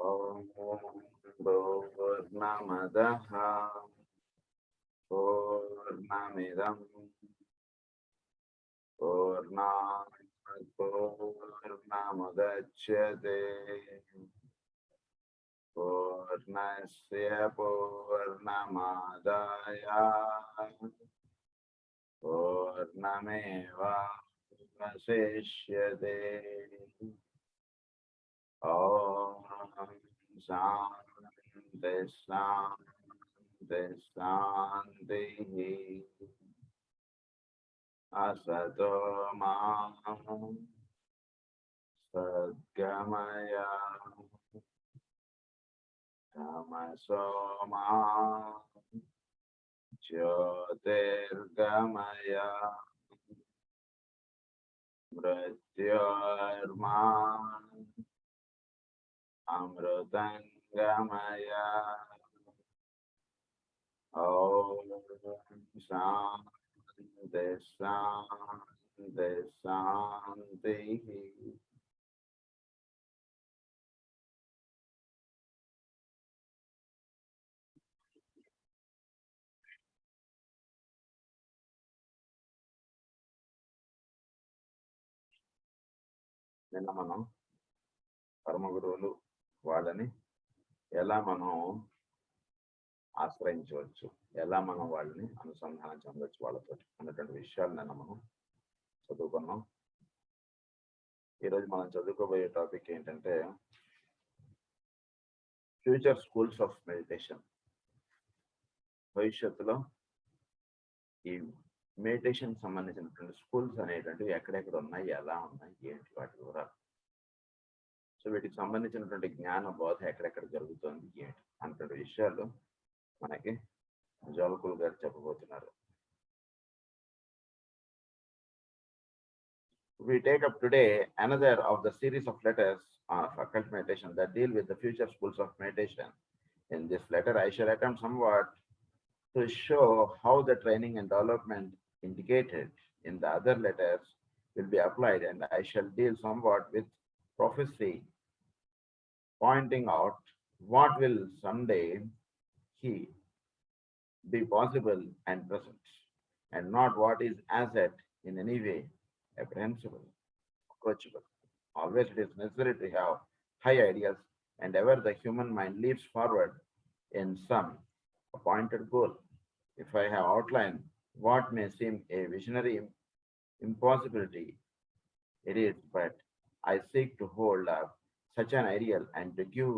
ఓం పూర్ణమదః పూర్ణమిదం పూర్ణాత్ పూర్ణముదచ్యతే పూర్ణస్య పూర్ణమాదాయ పూర్ణమేవావశిష్యతే. ఓం శాంతి శాంతి శాంతి. అసతో మా సద్గమయ తమసో మా జ్యోతిర్గమయ మృత్యోర్మా అమృతంగమయ. ఓం శాంతి శాంతి శాంతి. నిన్న మనం పరమ గురువులు వాళ్ళని ఎలా మనం ఆశ్రయించవచ్చు, ఎలా మనం వాళ్ళని అనుసంధానం చెందవచ్చు వాళ్ళతో అన్నటువంటి విషయాలు నిన్న మనం చదువుకున్నాం. ఈరోజు మనం చదువుకోబోయే టాపిక్ ఏంటంటే ఫ్యూచర్ స్కూల్స్ ఆఫ్ మెడిటేషన్. భవిష్యత్తులో ఈ మెడిటేషన్ సంబంధించినటువంటి స్కూల్స్ అనేటువంటివి ఎక్కడెక్కడ ఉన్నాయి, ఎలా ఉన్నాయి, ఏంటి వాటి వివరాలు. సో వీటికి సంబంధించినటువంటి జ్ఞాన బోధ ఎక్కడెక్కడ జరుగుతుంది ఏంటి అన్నటువంటి విషయాలు మనకి జోలకుల్ గారు చెప్పబోతున్నారు. We take up today another of the series of letters of occult meditation that deal with the future schools of meditation. In this letter, I shall attempt somewhat to show how the training and development indicated in the other letters will be applied, and I shall deal somewhat with prophecy, pointing out what will someday be possible and present, and not what is as yet in any way apprehensible, approachable. Always it is necessary to have high ideas, and ever the human mind leaps forward in some appointed goal. If I have outlined what may seem a visionary impossibility, it is, but I seek to hold up such an ideal and to give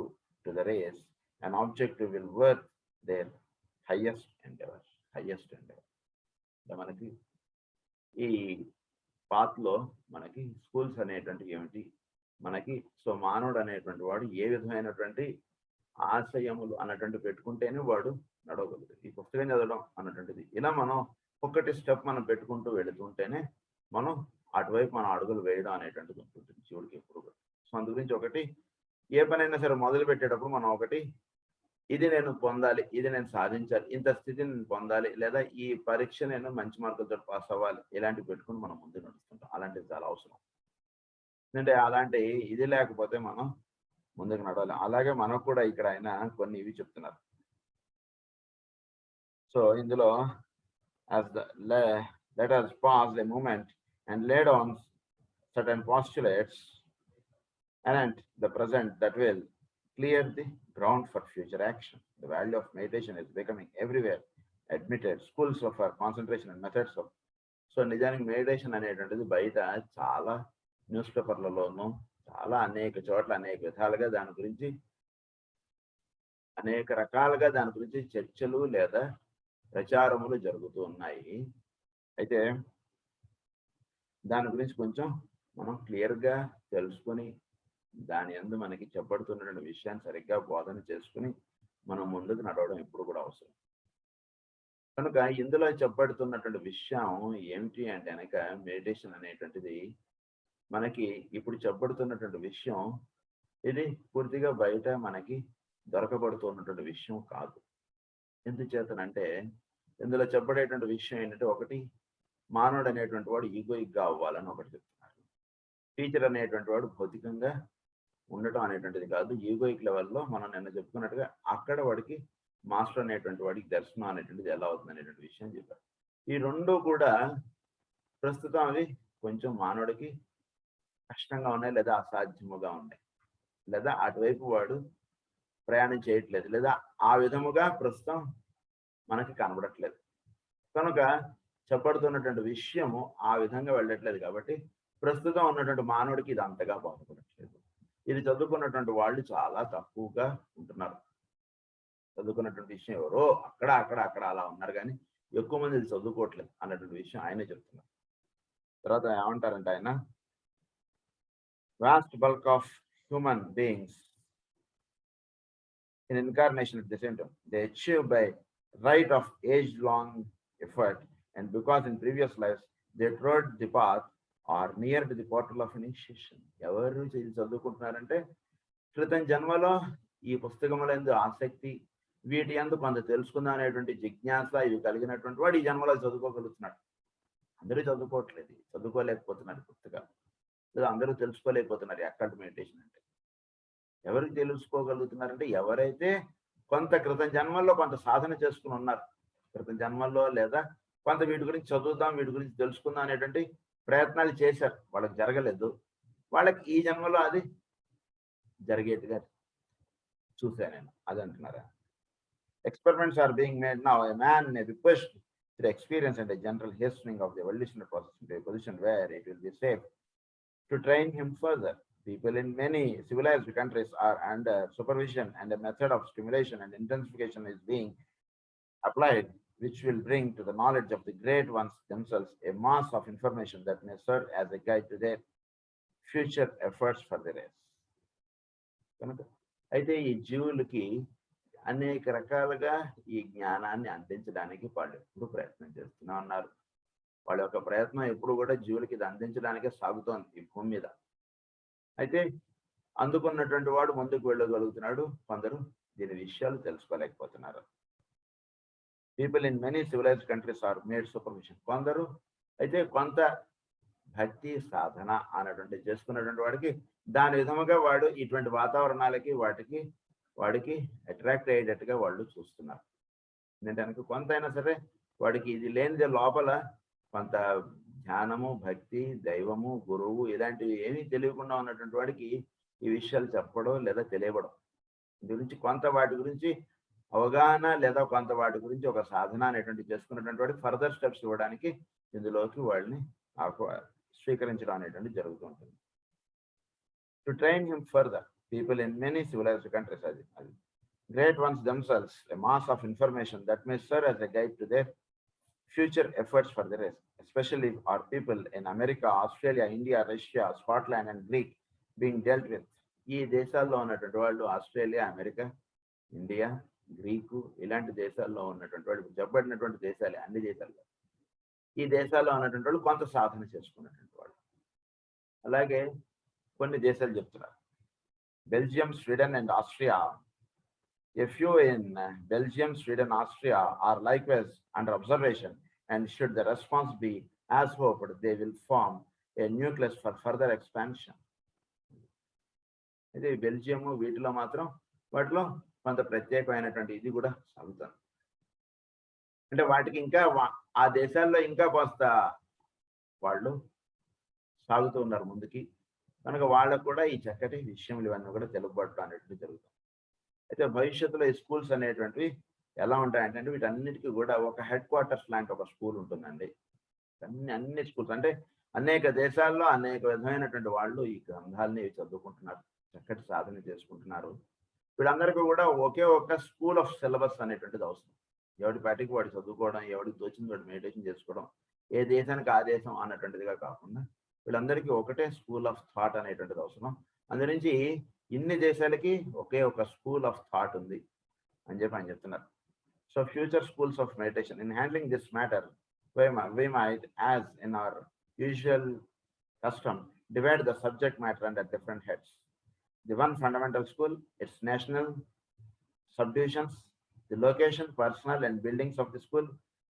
to the race an object who will worth their highest endeavor. మనకి ఈ పాత్లో మనకి schools అనేటువంటి ఏమిటి, మనకి so మానవుడు అనేటువంటి వాడు ఏ విధమైనటువంటి ఆశయములు అన్నటువంటి పెట్టుకుంటేనే వాడు నడవగలుగుతాడు. ఈ పుస్తకం చదవడం అన్నటువంటిది ఇలా మనం ఒక్కటి స్టెప్ మనం పెట్టుకుంటూ వెళుతుంటేనే మనం అటువైపు మన అడుగులు వేయడం అనేటువంటిది ఉంటుంది జీవుడికి ఎప్పుడు. సో అందు గురించి ఒకటి ఏ పనైనా సరే మొదలు పెట్టేటప్పుడు మనం ఒకటి ఇది నేను పొందాలి, ఇది నేను సాధించాలి, ఇంత స్థితిని నేను పొందాలి, లేదా ఈ పరీక్ష నేను మంచి మార్కులతో పాస్ అవ్వాలి, ఇలాంటివి పెట్టుకుని మనం ముందు నడుస్తుంటాం. అలాంటిది చాలా అవసరం. ఎందుకంటే అలాంటి ఇది లేకపోతే మనం ముందుకు నడవాలి. అలాగే మనకు కూడా ఇక్కడ ఆయన కొన్ని ఇవి చెప్తున్నారు. సో ఇందులో let us pause a moment and lay down certain postulates and the present that will clear the ground for future action. The value of meditation is becoming everywhere admitted. Schools of concentration and methods of. So నిజానికి meditation అనేటువంటిది బయట చాలా news పేపర్లలోనూ చాలా అనేక చోట్ల అనేక విధాలుగా దాని గురించి అనేక రకాలుగా దాని గురించి చర్చలు లేదా ప్రచారములు జరుగుతూ ఉన్నాయి. అయితే దాని గురించి కొంచెం మనం క్లియర్గా తెలుసుకొని దాని యందు మనకి చెప్పబడుతున్నటువంటి విషయాన్ని సరిగ్గా బోధన చేసుకుని మనం ముందుకు నడవడం ఎప్పుడు కూడా అవసరం. కనుక ఇందులో చెప్పబడుతున్నటువంటి విషయం ఏమిటి అంటే కనుక మెడిటేషన్ అనేటువంటిది మనకి ఇప్పుడు చెప్పబడుతున్నటువంటి విషయం ఇది పూర్తిగా బయట మనకి దొరకబడుతున్నటువంటి విషయం కాదు. ఎందుచేతనంటే ఇందులో చెప్పబడేటువంటి విషయం ఏంటంటే ఒకటి మానవుడు అనేటువంటి వాడు ఈగోయిక్గా అవ్వాలని ఒకటి చెప్తున్నారు. టీచర్ అనేటువంటి వాడు భౌతికంగా ఉండటం అనేటువంటిది కాదు. ఈగోయిక్ లెవెల్లో మనం నిన్న చెప్పుకున్నట్టుగా అక్కడ వాడికి మాస్టర్ అనేటువంటి వాడికి దర్శనం అనేటువంటిది ఎలా అవుతుంది అనేటువంటి విషయం చెప్పారు. ఈ రెండు కూడా ప్రస్తుతం అవి కొంచెం మానవుడికి కష్టంగా ఉన్నాయి, లేదా అసాధ్యముగా ఉన్నాయి, లేదా అటువైపు వాడు ప్రయాణం చేయట్లేదు, లేదా ఆ విధముగా ప్రస్తుతం మనకి కనబడట్లేదు. కనుక చెప్పబడుతున్నటువంటి విషయము ఆ విధంగా వెళ్ళట్లేదు కాబట్టి ప్రస్తుతం ఉన్నటువంటి మానవుడికి ఇది అంతగా బాధపడట్లేదు. ఇది చదువుకున్నటువంటి వాళ్ళు చాలా తక్కువగా ఉంటున్నారు. చదువుకున్నటువంటి విషయం ఎవరో అక్కడ అక్కడ అక్కడ అలా ఉన్నారు, కానీ ఎక్కువ మంది ఇది చదువుకోవట్లేదు అన్నటువంటి విషయం ఆయనే చెప్తున్నారు. తర్వాత ఏమంటారంటే ఆయన, vast bulk of human beings in incarnation at the same time, they achieve by right of age-long effort, and because in previous lives they trod the path or near to the portal of initiation. ఎవరు ఇది చదువుకుంటున్నారంటే క్రితం జన్మలో ఈ పుస్తకములందు ఆసక్తి, వీటి యందు కొంత తెలుసుకుందాం అనేటువంటి జిజ్ఞాస ఇవి కలిగినటువంటి వాడు ఈ జన్మలో చదువుకోగలుగుతున్నాడు. అందరూ చదువుకోవట్లేదు, చదువుకోలేకపోతున్నారు పుస్తకాలు, లేదా అందరూ తెలుసుకోలేకపోతున్నారు అక్కల్ట్ మెడిటేషన్ అంటే. ఎవరికి తెలుసుకోగలుగుతున్నారంటే ఎవరైతే కొంత క్రితం జన్మల్లో కొంత సాధన చేసుకుని ఉన్నారు, క్రితం జన్మల్లో లేదా కొంత వీటి గురించి చదువుదాం, వీటి గురించి తెలుసుకుందాం అనేటువంటి ప్రయత్నాలు చేశారు, వాళ్ళకి జరగలేదు, వాళ్ళకి ఈ జన్మలో అది జరిగేట్టుగా చూశాను నేను, అది అంటున్నారా. Experiments are being made now. A man may be pushed through experience and a general hastening of the evolutionary process into a position where it will be safe to train him further. People in many civilized countries are under supervision, and a method of stimulation and intensification is being applied, which will bring to the knowledge of the great ones themselves a mass of information that may serve as a guide to their future efforts for the race. అయితే ఈ జీవులకి అనేక రకాలుగా ఈ జ్ఞానాన్ని అందించడానికి వాళ్ళు ఎప్పుడు ప్రయత్నం చేస్తూనే ఉన్నారు. వాళ్ళ యొక్క ప్రయత్నం ఎప్పుడు కూడా జీవులకి ఇది అందించడానికే సాగుతోంది ఈ భూమి మీద. అయితే అందుకున్నటువంటి వాడు ముందుకు వెళ్ళగలుగుతున్నాడు, కొందరు దీని విషయాలు తెలుసుకోలేకపోతున్నారు. People in many civilized countries are made supervision. కొందరు అయితే కొంత భక్తి సాధన అన్నటువంటి చేసుకున్నటువంటి వాడికి దాని విధముగా వాడు ఇటువంటి వాతావరణాలకి వాడికి అట్రాక్ట్ అయ్యేటట్టుగా వాళ్ళు చూస్తున్నారు. ఏంటంటే కొంత అయినా సరే వాడికి ఇది లేనిదే లోపల కొంత ధ్యానము, భక్తి, దైవము, గురువు ఇలాంటివి ఏమీ తెలియకుండా ఉన్నటువంటి వాడికి ఈ విషయాలు చెప్పడం లేదా తెలియబడం గురించి కొంత వాటి గురించి అవగాహన లేదా కొంత వాటి గురించి ఒక సాధన అనేటువంటి చేసుకున్నటువంటి వాడికి ఫర్దర్ స్టెప్స్ ఇవ్వడానికి ఇందులోకి వాళ్ళని స్వీకరించడం అనేటువంటి జరుగుతూ ఉంటుంది. To train him further, people in many civilized countries, great ones themselves, a mass of information that may serve as a guide to their future efforts for the race, especially our people in America, Australia, India, Russia, Scotland and Greek being dealt with. ఈ దేశాల్లో ఉన్నటువంటి వాళ్ళు Australia, America, India, Greek ఇలాంటి దేశాల్లో ఉన్నటువంటి వాళ్ళు, చెప్పబడినటువంటి దేశాలే అన్ని దేశాల్లో, ఈ దేశాల్లో ఉన్నటువంటి వాళ్ళు కొంత సాధన చేసుకున్నటువంటి వాళ్ళు. అలాగే కొన్ని దేశాలు చెప్తున్నారు, Belgium, Sweden and Austria. A few in Belgium, Sweden, Austria are likewise under observation, and should the response be as hoped, they will form a nucleus for further expansion. ఇది బెల్జియం, వీటిలో మాత్రం వాటిలో కొంత ప్రత్యేకమైనటువంటి ఇది కూడా సాగుతుంది. అంటే వాటికి ఇంకా ఆ దేశాల్లో ఇంకా కొంత వాళ్ళు సాగుతూ ఉన్నారు ముందుకి, కనుక వాళ్ళకు కూడా ఈ చక్కటి విషయములు ఇవన్నీ కూడా తెలుపబడటం అనేటువంటి జరుగుతుంది. అయితే భవిష్యత్తులో ఈ స్కూల్స్ అనేటువంటివి ఎలా ఉంటాయంటే వీటన్నిటికీ కూడా ఒక హెడ్ క్వార్టర్స్ లాంటి ఒక స్కూల్ ఉంటుందండి. అన్ని స్కూల్స్ అంటే అనేక దేశాల్లో అనేక విధమైనటువంటి వాళ్ళు ఈ గ్రంథాలని చదువుకుంటున్నారు, చక్కటి సాధన చేసుకుంటున్నారు. వీళ్ళందరికీ కూడా ఒకే ఒక స్కూల్ ఆఫ్ సిలబస్ అనేటువంటిది అవసరం. ఎవడి పాటికి వాడు చదువుకోవడం, ఎవడికి తోచింది వాడు మెడిటేషన్ చేసుకోవడం, ఏ దేశానికి ఆ దేశం అన్నటువంటిదిగా కాకుండా వీళ్ళందరికీ ఒకటే స్కూల్ ఆఫ్ థాట్ అనేటువంటిది అవసరం. అందురించి ఇన్ని దేశాలకి ఒకే ఒక స్కూల్ ఆఫ్ థాట్ ఉంది అని చెప్పి ఆయన చెప్తున్నారు. So future schools of meditation in handling this matter we might, as in our usual custom, divide the subject matter under different heads. The one fundamental school, its national subdivisions, the location, personal and buildings of the school,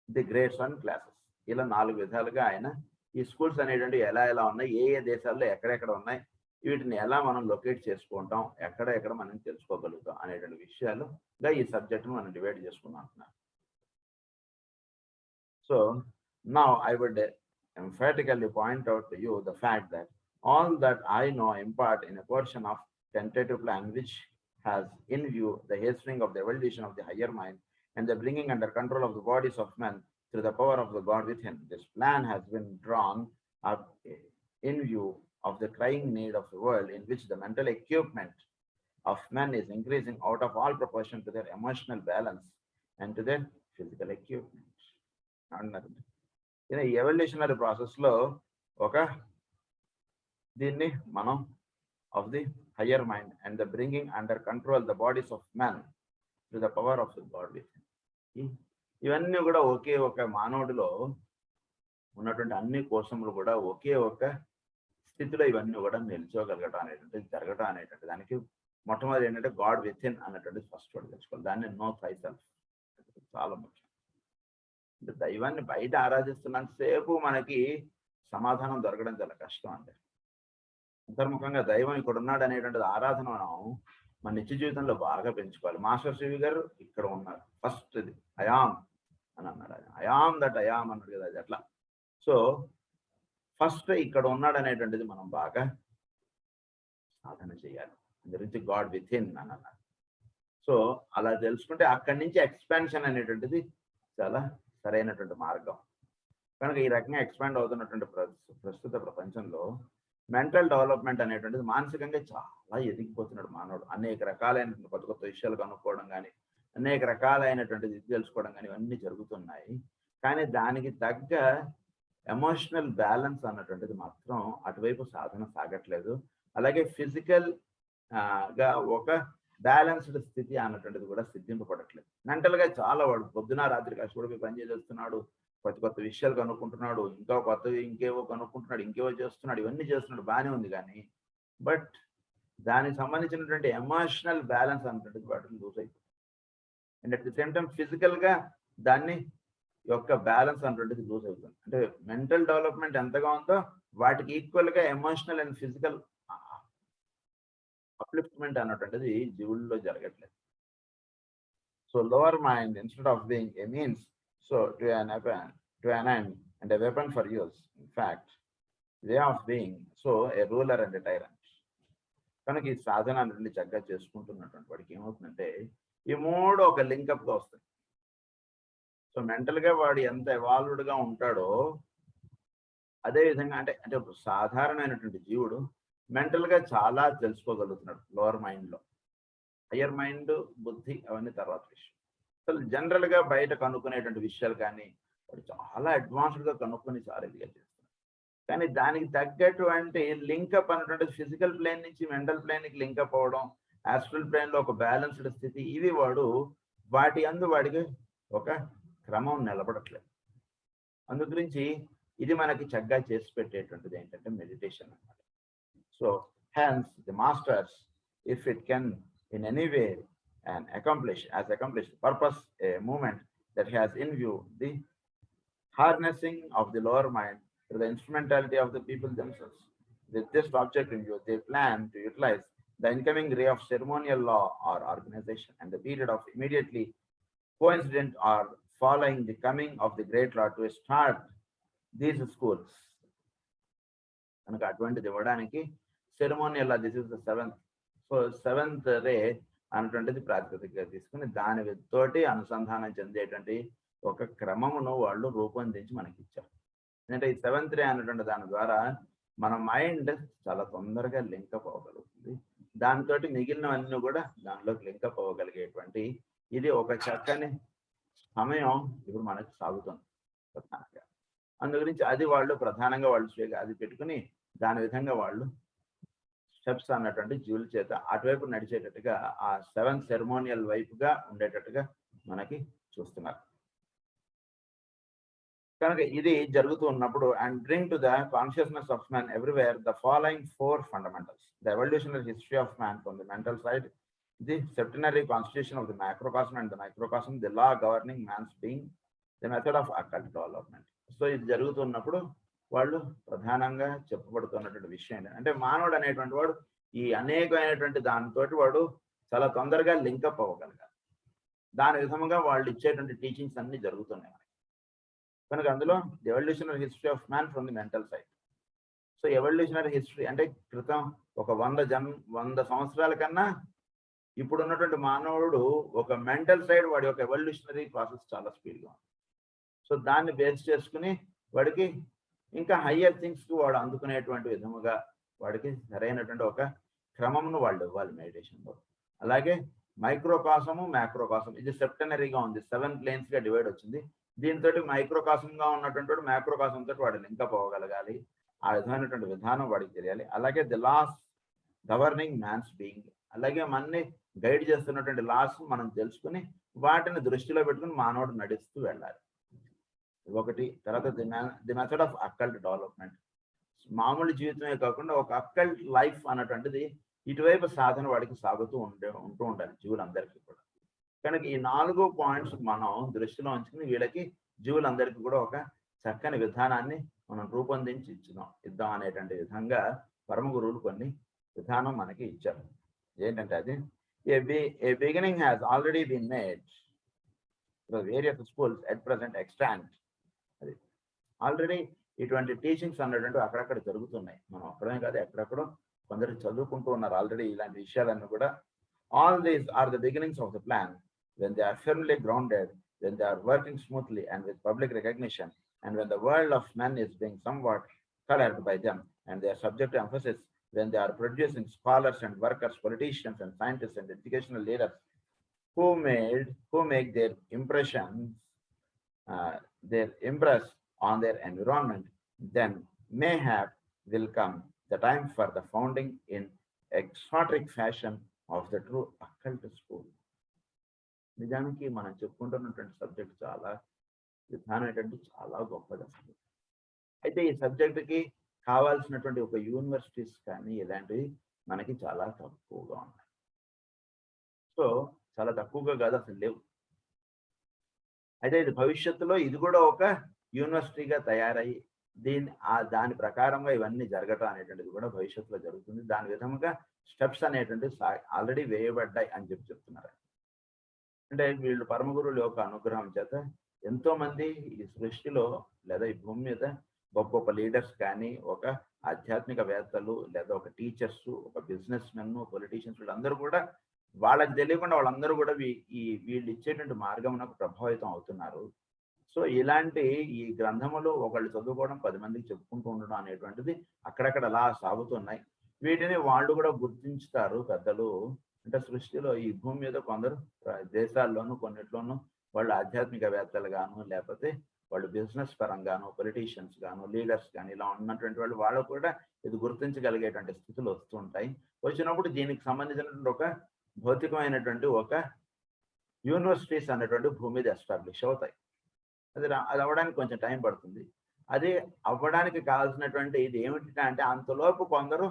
the grades and classes. ఇలా 4 విధాలుగా ఆయన ఈ schools అనేటువంటి ఎలా ఉన్నాయి, ఏ దేశాల్లో ఎక్కడెక్కడ ఉన్నాయి, వీటిని ఎలా మనం లొకేట్ చేసుకుంటాం, ఎక్కడ మనం తెలుసుకోగలుగుతాం అనేటువంటి విషయాలుగా ఈ సబ్జెక్ట్ను మనం డివైడ్ చేసుకున్నాం. So now I would emphatically point out to you the fact that all that I know impart in a portion of tentative plan which has in view the hastening of the evolution of the higher mind and the bringing under control of the bodies of men through the power of the God within. This plan has been drawn up in view of the crying need of the world in which the mental equipment of men is increasing out of all proportion to their emotional balance and to their physical equipment. In a evolutionary process లో ఒక దీన్ని మనం of the higher mind and the bringing under control the bodies of men through the power of the God within. ఇవన్నీ కూడా ఒకే ఒక మానవుడిలో ఉన్నటువంటి అన్ని కోశములు కూడా ఒకే ఒక స్థితిలో ఇవన్నీ కూడా నిల్చోగలగడం అనేటువంటిది జరగడం అనేటువంటి దానికి మొట్టమొదటి ఏంటంటే గాడ్ విత్ ఇన్ అన్నటువంటిది ఫస్ట్ వర్డ్ తెచ్చుకోవాలి. దాన్ని నో థై సెల్ఫ్ చాలా ముఖ్యం. అంటే దైవాన్ని బయట ఆరాధిస్తున్నంతసేపు మనకి సమాధానం దొరకడం చాలా కష్టం అండి. అంతర్ముఖంగా దైవం ఇక్కడ ఉన్నాడు అనేటువంటిది ఆరాధన మనం మన నిత్య జీవితంలో బాగా పెంచుకోవాలి. మాస్టర్ శివి గారు ఇక్కడ ఉన్నారు, ఫస్ట్ ఇది అయామ్ అని అన్నాడు. అయామ్ దట్ అయామ్ అన్నాడు కదా, అది అట్లా. సో ఫస్ట్ ఇక్కడ ఉన్నాడు అనేటువంటిది మనం బాగా సాధన చేయాలి. గురించి గాడ్ విత్ ఇన్ అని అన్నారు. సో అలా తెలుసుకుంటే అక్కడి నుంచి ఎక్స్పాన్షన్ అనేటువంటిది చాలా సరైనటువంటి మార్గం. కనుక ఈ రకంగా ఎక్స్పాండ్ అవుతున్నటువంటి ప్రస్తుత ప్రపంచంలో మెంటల్ డెవలప్మెంట్ అనేటువంటిది మానసికంగా చాలా ఎదిగిపోతున్నాడు మానవుడు. అనేక రకాలైనటువంటి కొత్త కొత్త విషయాలు కనుక్కోవడం కానీ, అనేక రకాలైనటువంటిది తెలుసుకోవడం కానీ ఇవన్నీ జరుగుతున్నాయి. కానీ దానికి తగ్గ ఎమోషనల్ బ్యాలెన్స్ అన్నటువంటిది మాత్రం అటువైపు సాధన సాగట్లేదు. అలాగే ఫిజికల్ గా ఒక బ్యాలెన్స్డ్ స్థితి అన్నటువంటిది కూడా సిద్ధింపబడట్లేదు. మెంటల్గా చాలా వాడు పొద్దున రాత్రి కష్టపడిపోయి పని చేస్తున్నాడు, కొత్త కొత్త విషయాలు కనుక్కుంటున్నాడు, ఇంకా కొత్తవి ఇంకేవో కనుక్కుంటున్నాడు, ఇంకేవో చేస్తున్నాడు, ఇవన్నీ చేస్తున్నాడు, బాగానే ఉంది. కానీ బట్ దానికి సంబంధించినటువంటి ఎమోషనల్ బ్యాలెన్స్ అన్నటువంటిది వాటిని లూజ్ అయిపోతుంది. And at the same time ఫిజికల్గా దాన్ని యొక్క బ్యాలెన్స్ అన్నటువంటిది లూజ్ అవుతుంది. అంటే మెంటల్ డెవలప్మెంట్ ఎంతగా ఉందో వాటికి ఈక్వల్గా ఎమోషనల్ అండ్ ఫిజికల్ అప్లిఫ్ట్మెంట్ అన్నటువంటిది జీవుల్లో జరగట్లేదు. So lower mind instead of being a means so to an end and a weapon for use, in fact way of being so a ruler and a tyrant. కనుక ఈ సాధన అనేది చక్కగా చేసుకుంటున్నటువంటి వాడికి ఏమవుతుందంటే ఈ మూడు ఒక లింకప్గా వస్తాయి. సో మెంటల్గా వాడు ఎంత ఎవాల్వ్డ్గా ఉంటాడో అదే విధంగా అంటే అంటే సాధారణమైనటువంటి జీవుడు మెంటల్గా చాలా తెలుసుకోగలుగుతున్నాడు లోవర్ మైండ్లో. హయ్యర్ మైండ్ బుద్ధి అవన్నీ తర్వాత విషయం. అసలు జనరల్గా బయట కనుక్కునేటువంటి విషయాలు కానీ వాడు చాలా అడ్వాన్స్డ్గా కనుక్కొని చాలా ఇదిగా చేస్తున్నాడు. కానీ దానికి తగ్గటువంటి లింకప్ అనేటువంటి ఫిజికల్ ప్లేన్ నుంచి మెంటల్ ప్లేన్కి లింకప్ అవ్వడం, ఆస్ట్రల్ ప్లేన్లో ఒక బ్యాలెన్స్డ్ స్థితి, ఇవి వాడు వాటి అందు వాడికి ఒక క్రమం నిలబడట్లేదు. అందు గురించి ఇది మనకి చక్కగా చేసి పెట్టేటువంటిది ఏంటంటే మెడిటేషన్ అన్నమాట. So hence the masters, if it can in any way and accomplish the purpose a movement that has in view the harnessing of the lower mind through the instrumentality of the people themselves. With this object in view, they plan to utilize the incoming ray of ceremonial law or organization and the period of immediately coincident or following the coming of the great Lord to start these schools. కనుక అటువంటిది ఇవ్వడానికి ceremonial this is the 7th. So 7th రే అనేటువంటిది ప్రాతిపదికగా తీసుకుని దాని తోటి అనుసంధానం చెందేటువంటి ఒక క్రమమును వాళ్ళు రూపొందించి మనకి ఇచ్చారు. ఎందుకంటే ఈ 7th రే అనేటువంటి దాని ద్వారా మన మైండ్ చాలా తొందరగా లింకప్ అవ్వగలుగుతుంది. దాంతో మిగిలినవన్నీ కూడా దానిలోకి లింకప్ అవ్వగలిగేటువంటి ఇది ఒక చక్కని సమయం ఇప్పుడు మనకు సాగుతుంది ప్రధానంగా. అందు గురించి అది వాళ్ళు ప్రధానంగా వాళ్ళు అది పెట్టుకుని దాని విధంగా వాళ్ళు స్టెప్స్ అన్నటువంటి జీవుల చేత అటువైపు నడిచేటట్టుగా ఆ 7th సెరమోనియల్ వైపుగా ఉండేటట్టుగా మనకి చూస్తున్నారు. కనుక ఇది జరుగుతూ ఉన్నప్పుడు and bring to the consciousness of man everywhere the following 4 fundamentals: the evolutionary history of man from the mental side, the septenary constitution of the macrocosm and the microcosm, the law governing man's being, the method of occult development. So ఇది జరుగుతున్నప్పుడు వాళ్ళు ప్రధానంగా చెప్పబడుతున్నటువంటి విషయం అంటే మానవుడు అనేటువంటి వాడు ఈ అనేకమైనటువంటి దానితోటి వాడు చాలా తొందరగా లింకప్ అవ్వగలగాలి. దాని విధముగా వాళ్ళు ఇచ్చేటువంటి టీచింగ్స్ అన్ని జరుగుతున్నాయి కనుక అందులో the evolutionary history of man from the mental side. So evolutionary history అంటే క్రితం ఒక 100 సంవత్సరాల కన్నా ఇప్పుడు ఉన్నటువంటి మానవుడు ఒక మెంటల్ సైడ్ వాడి యొక్క ఎవల్యూషనరీ ప్రాసెస్ చాలా స్పీడ్గా ఉంది. సో దాన్ని బేస్ చేసుకుని వాడికి ఇంకా హయ్యర్ థింగ్స్కి వాడు అందుకునేటువంటి విధముగా వాడికి సరైనటువంటి ఒక క్రమమును వాళ్ళు ఇవ్వాలి మెడిటేషన్లో. అలాగే మైక్రోకాసము మ్యాక్రోకాసం ఇది సెప్టనరీగా ఉంది, 7 ప్లేన్స్గా డివైడ్ వచ్చింది. దీంతో మైక్రోకాసంగా ఉన్నటువంటి వాడు మ్యాక్రోకాసం తోటి వాడు లింకప్ అవ్వగలగాలి. ఆ విధమైనటువంటి విధానం వాడికి తెలియాలి. అలాగే the laws governing man's being, అలాగే మనని గైడ్ చేస్తున్నటువంటి లాస్ మనం తెలుసుకుని వాటిని దృష్టిలో పెట్టుకుని మానవుడు నడుస్తూ వెళ్ళాలి. ఒకటి. తర్వాత the method of occult development, మామూలు జీవితమే కాకుండా ఒక అక్కల్ట్ లైఫ్ అన్నటువంటిది ఇటువైపు సాధన వాడికి సాగుతూ ఉంటూ ఉండాలి జీవులందరికీ కూడా. కనుక ఈ 4 పాయింట్స్ మనం దృష్టిలో ఉంచుకుని వీళ్ళకి జీవులందరికీ కూడా ఒక చక్కని విధానాన్ని మనం రూపొందించి ఇద్దాం అనేటువంటి విధంగా పరమ గురువులు కొన్ని విధానం మనకి ఇచ్చారు. ఏంటంటే అది a beginning has already been made various schools at present extant. అది ఆల్రెడీ ఇటువంటి టీచింగ్స్ అన్నటువంటి అక్కడక్కడ జరుగుతున్నాయి. మనం అక్కడే కాదు ఎక్కడెక్కడో కొందరు చదువుకుంటూ ఉన్నారు ఆల్రెడీ ఇలాంటి విషయాలన్నీ కూడా. All these are the beginnings of the plan when they are firmly grounded, when they are working smoothly and with public recognition, and when the world of men is being somewhat colored by them and they are subject to emphasis, when they are producing scholars and workers, politicians and scientists and educational leaders who make their impress on their environment, then mayhap will come the time for the founding in exotic fashion of the true occult school. నిజానికి మనం చెప్పుకుంటున్నటువంటి subject చాలా విధానం ఏంటంటే చాలా గొప్పది అసలు. అయితే ఈ సబ్జెక్టుకి కావాల్సినటువంటి ఒక యూనివర్సిటీస్ కానీ ఇలాంటివి మనకి చాలా తక్కువగా ఉన్నాయి. సో చాలా తక్కువగా కాదు అసలు లేవు. అయితే ఇది భవిష్యత్తులో ఇది కూడా ఒక యూనివర్సిటీగా తయారయ్యి దాని ప్రకారంగా ఇవన్నీ జరగటం అనేటువంటిది కూడా భవిష్యత్తులో జరుగుతుంది. దాని విధముగా స్టెప్స్ అనేటువంటివి ఆల్రెడీ వేయబడ్డాయి అని చెప్తున్నారు. అంటే వీళ్ళు పరమగురువుల యొక్క అనుగ్రహం చేత ఎంతో మంది ఈ సృష్టిలో లేదా ఈ భూమి మీద గొప్ప గొప్ప లీడర్స్ కానీ ఒక ఆధ్యాత్మికవేత్తలు లేదా ఒక టీచర్స్ ఒక బిజినెస్ మెన్ పొలిటీషియన్స్ వీళ్ళందరూ కూడా వాళ్ళకి తెలియకుండా వాళ్ళందరూ కూడా వీళ్ళు ఇచ్చేటువంటి మార్గమునకు ప్రభావితం అవుతున్నారు. సో ఇలాంటి ఈ గ్రంథములు ఒకళ్ళు చదువుకోవడం 10 మందికి చెప్పుకుంటూ ఉండడం అనేటువంటిది అక్కడక్కడ అలా సాగుతున్నాయి. వీటిని వాళ్ళు కూడా గుర్తించుతారు పెద్దలు. అంటే సృష్టిలో ఈ భూమి మీద కొందరు దేశాల్లోనూ కొన్నిట్లోనూ వాళ్ళు ఆధ్యాత్మికవేత్తలు గాను లేకపోతే వాళ్ళు బిజినెస్ పరంగాను పొలిటీషియన్స్ గాను లీడర్స్ కానీ ఇలా ఉన్నటువంటి వాళ్ళు కూడా ఇది గుర్తించగలిగేటువంటి స్థితులు వస్తూ ఉంటాయి. వచ్చినప్పుడు దీనికి సంబంధించినటువంటి ఒక భౌతికమైనటువంటి ఒక యూనివర్సిటీస్ అనేటువంటి భూమి మీద ఎస్టాబ్లిష్ అవుతాయి. అది అవ్వడానికి కొంచెం టైం పడుతుంది. అది అవ్వడానికి కావాల్సినటువంటి ఇది ఏమిటి అంటే అంతలోపు కొందరు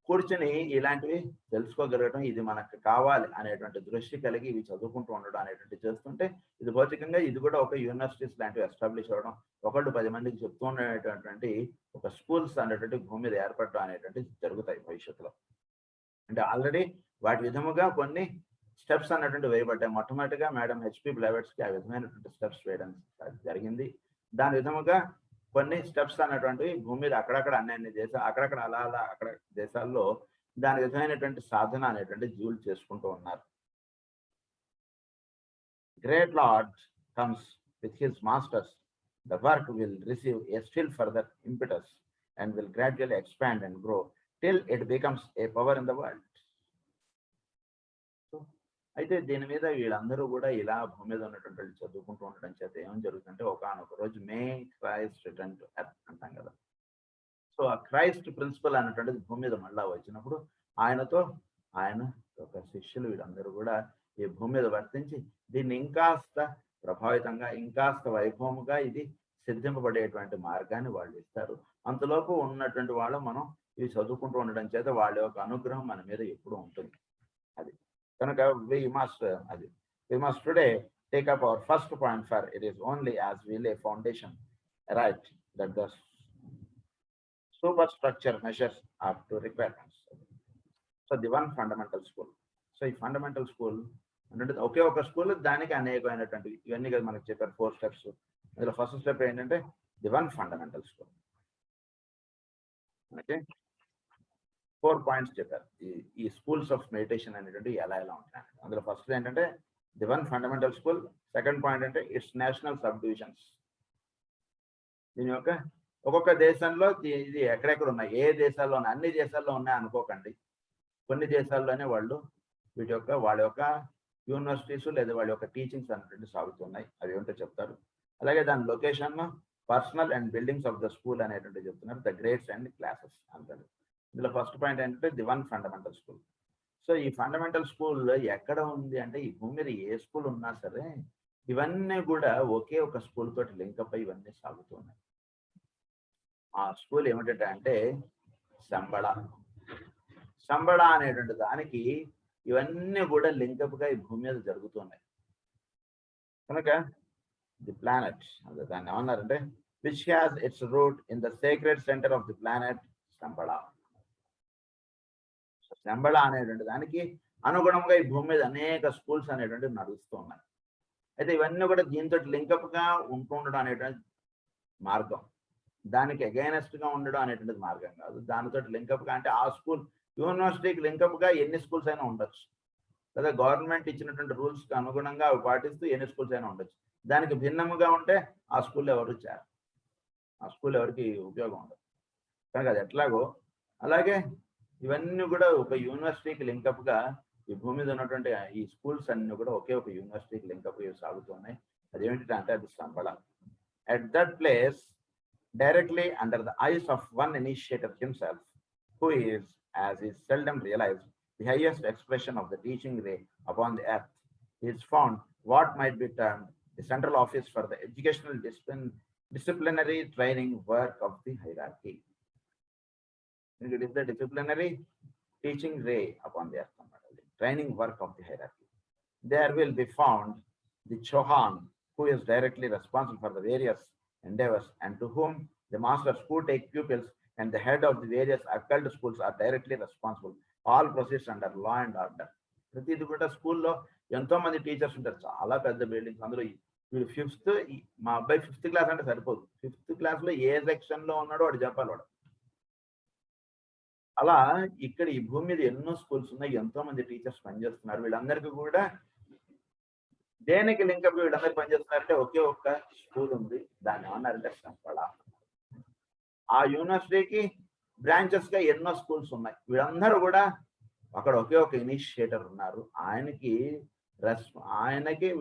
కూర్చొని ఇలాంటివి తెలుసుకోగలగడం ఇది మనకు కావాలి అనేటువంటి దృష్టి కలిగి ఇవి చదువుకుంటూ ఉండడం అనేటువంటి చేస్తుంటే ఇది భౌతికంగా ఇది కూడా ఒక యూనివర్సిటీస్ లాంటివి ఎస్టాబ్లిష్ అవ్వడం ఒకళ్ళు 10 మందికి చెప్తూ ఉండేటటువంటి ఒక స్కూల్స్ అనేటువంటి భూమి మీద ఏర్పడడం అనేటువంటి జరుగుతాయి భవిష్యత్తులో. అంటే ఆల్రెడీ వాటి విధముగా కొన్ని స్టెప్స్ అన్నటువంటి వేయబడ్డాయి. మొట్టమొదటిగా మేడం హెచ్పి బ్లెవెట్స్కి ఆ విధమైనటువంటి స్టెప్స్ వేయడం జరిగింది. దాని విధముగా కొన్ని స్టెప్స్ అన్నటువంటివి భూమి మీద అక్కడక్కడ అన్ని దేశాలు అక్కడక్కడ అలా అక్కడ దేశాల్లో దాని విధమైనటువంటి సాధన అనేటువంటి జీవులు చేసుకుంటూ ఉన్నారు. Great lord comes with his masters, the work will receive a still further impetus and will gradually expand and grow till it becomes a power in the world. అయితే దీని మీద వీళ్ళందరూ కూడా ఇలా భూమి మీద ఉన్నటువంటి వాళ్ళు చదువుకుంటూ ఉండడం చేత ఏం జరుగుతుందంటే ఒకనొక రోజు మే క్రైస్ట్ రిటర్న్ టు ఎర్త్ అంటాం కదా. సో ఆ క్రైస్ట్ ప్రిన్సిపల్ అనేటువంటిది భూమి మీద మళ్ళా వచ్చినప్పుడు ఆయన ఒక శిష్యులు వీళ్ళందరూ కూడా ఈ భూమి మీద వర్తించి దీన్ని ఇంకాస్త ప్రభావితంగా ఇంకాస్త వైభవముగా ఇది సిద్ధింపబడేటువంటి మార్గాన్ని వాళ్ళు ఇస్తారు. అంతలోపు ఉన్నటువంటి వాళ్ళు మనం ఇవి చదువుకుంటూ ఉండడం చేత వాళ్ళ యొక్క అనుగ్రహం మన మీద ఎప్పుడూ ఉంటుంది. అది కనుక we must today take up our first point, for it is only as we lay foundation right that the superstructure measures up to requirements. So the one fundamental school. So ఈ ఫండమెంటల్ స్కూల్ అంటే ఒకే ఒక school, దానికి అనేకమైనటువంటి ఇవన్నీ కదా మనకు చెప్పారు 4 steps. అందులో ఫస్ట్ స్టెప్ ఏంటంటే the one fundamental school. Okay, 4 points చెప్పారు ఈ స్కూల్స్ ఆఫ్ మెడిటేషన్ అనేటువంటి ఎలా ఎలా ఉంటాయి. అందులో ఫస్ట్ ఏంటంటే the one fundamental school. Second point అంటే ఇట్స్ నేషనల్ సబ్ డివిజన్స్. దీని యొక్క ఒక్కొక్క దేశంలో ఇది ఎక్కడెక్కడ ఉన్నాయి, ఏ దేశాల్లో ఉన్నాయి, అన్ని దేశాల్లో ఉన్నాయి అనుకోకండి. కొన్ని దేశాల్లోనే వాళ్ళు వాళ్ళ యొక్క యూనివర్సిటీస్ లేదా వాళ్ళ యొక్క టీచింగ్స్ అనేటువంటి సాగుతున్నాయి. అవి ఏమిటో చెప్తారు. అలాగే దాని location, personal and buildings of the school అనేటువంటి చెప్తున్నారు. ద గ్రేడ్స్ అండ్ క్లాసెస్ అంటారు. ఇందులో ఫస్ట్ పాయింట్ ఏంటంటే the one fundamental school. So ఈ ఫండమెంటల్ స్కూల్ ఎక్కడ ఉంది అంటే ఈ భూమి మీద ఏ స్కూల్ ఉన్నా సరే ఇవన్నీ కూడా ఒకే ఒక స్కూల్ తోటి లింకప్ అయి ఇవన్నీ సాగుతున్నాయి. ఆ స్కూల్ ఏమిటంటే అంటే సంబళ అనేటువంటి దానికి ఇవన్నీ కూడా లింకప్ గా ఈ భూమి మీద జరుగుతున్నాయి కనుక ది ప్లానెట్ దాన్ని ఏమన్నారంటే which has its root in the sacred centre of the planet Shambhala అనేటువంటి దానికి అనుగుణంగా ఈ భూమి మీద అనేక స్కూల్స్ అనేటువంటివి నడుస్తూ ఉన్నాయి. అయితే ఇవన్నీ కూడా దీంతో లింకప్ గా ఉంటుండడం అనేటువంటి మార్గం, దానికి అగైనెస్ట్ గా ఉండడం అనేటువంటిది మార్గం కాదు. దానితో లింకప్ గా అంటే ఆ స్కూల్ యూనివర్సిటీకి లింకప్ గా ఎన్ని స్కూల్స్ అయినా ఉండొచ్చు, లేదా గవర్నమెంట్ ఇచ్చినటువంటి రూల్స్ కి అనుగుణంగా అవి పాటిస్తూ ఎన్ని స్కూల్స్ అయినా ఉండొచ్చు. దానికి భిన్నముగా ఉంటే ఆ స్కూల్లో ఎవరు చేరు, ఆ స్కూల్ ఎవరికి ఉపయోగం ఉండదు. కనుక అది ఎట్లాగో అలాగే ఇవన్నీ కూడా ఒక యూనివర్సిటీకి లింకప్ గా ఈ భూమి మీద ఉన్నటువంటి ఈ స్కూల్స్ అన్ని కూడా ఒకే ఒక యూనివర్సిటీకి లింకప్ సాగుతున్నాయి. అదేమిటంటే అది సంబళ. At that place, directly under the eyes of one initiator himself, who is, as is seldom realized, the highest expression of the teaching ray upon the earth, is found what might be termed the central office for the educational disciplinary training work of the hierarchy. It is the disciplinary teaching ray upon the earth, training work of the hierarchy. There will be found the Chohan, who is directly responsible for the various endeavors and to whom the masters who take pupils and the head of the various occult schools are directly responsible. All proceeds under law and order. ప్రతిది కూడా స్కూల్లో ఎంతో మంది teachers ఉంటారు, చాలా పెద్ద buildings. అందులో వీడు ఫిఫ్త్, మా అబ్బాయి 5th క్లాస్ అంటే సరిపోదు, 5th క్లాస్ లో ఏ సెక్షన్ లో ఉన్నాడో వాడు చెప్పాలి వాడు. అలా ఇక్కడ ఈ భూమి మీద ఎన్నో స్కూల్స్ ఉన్నాయి, ఎంతో మంది టీచర్స్ పనిచేస్తున్నారు. వీళ్ళందరికీ కూడా దేనికి లింకప్ వీళ్ళందరూ పనిచేస్తున్నారంటే ఒకే ఒక్క స్కూల్ ఉంది, దాన్ని ఏమన్నారంటే సంబళ. ఆ యూనివర్సిటీకి బ్రాంచెస్ గా ఎన్నో స్కూల్స్ ఉన్నాయి. వీళ్ళందరూ కూడా అక్కడ ఒకే ఒక ఇనిషియేటర్ ఉన్నారు, ఆయనకి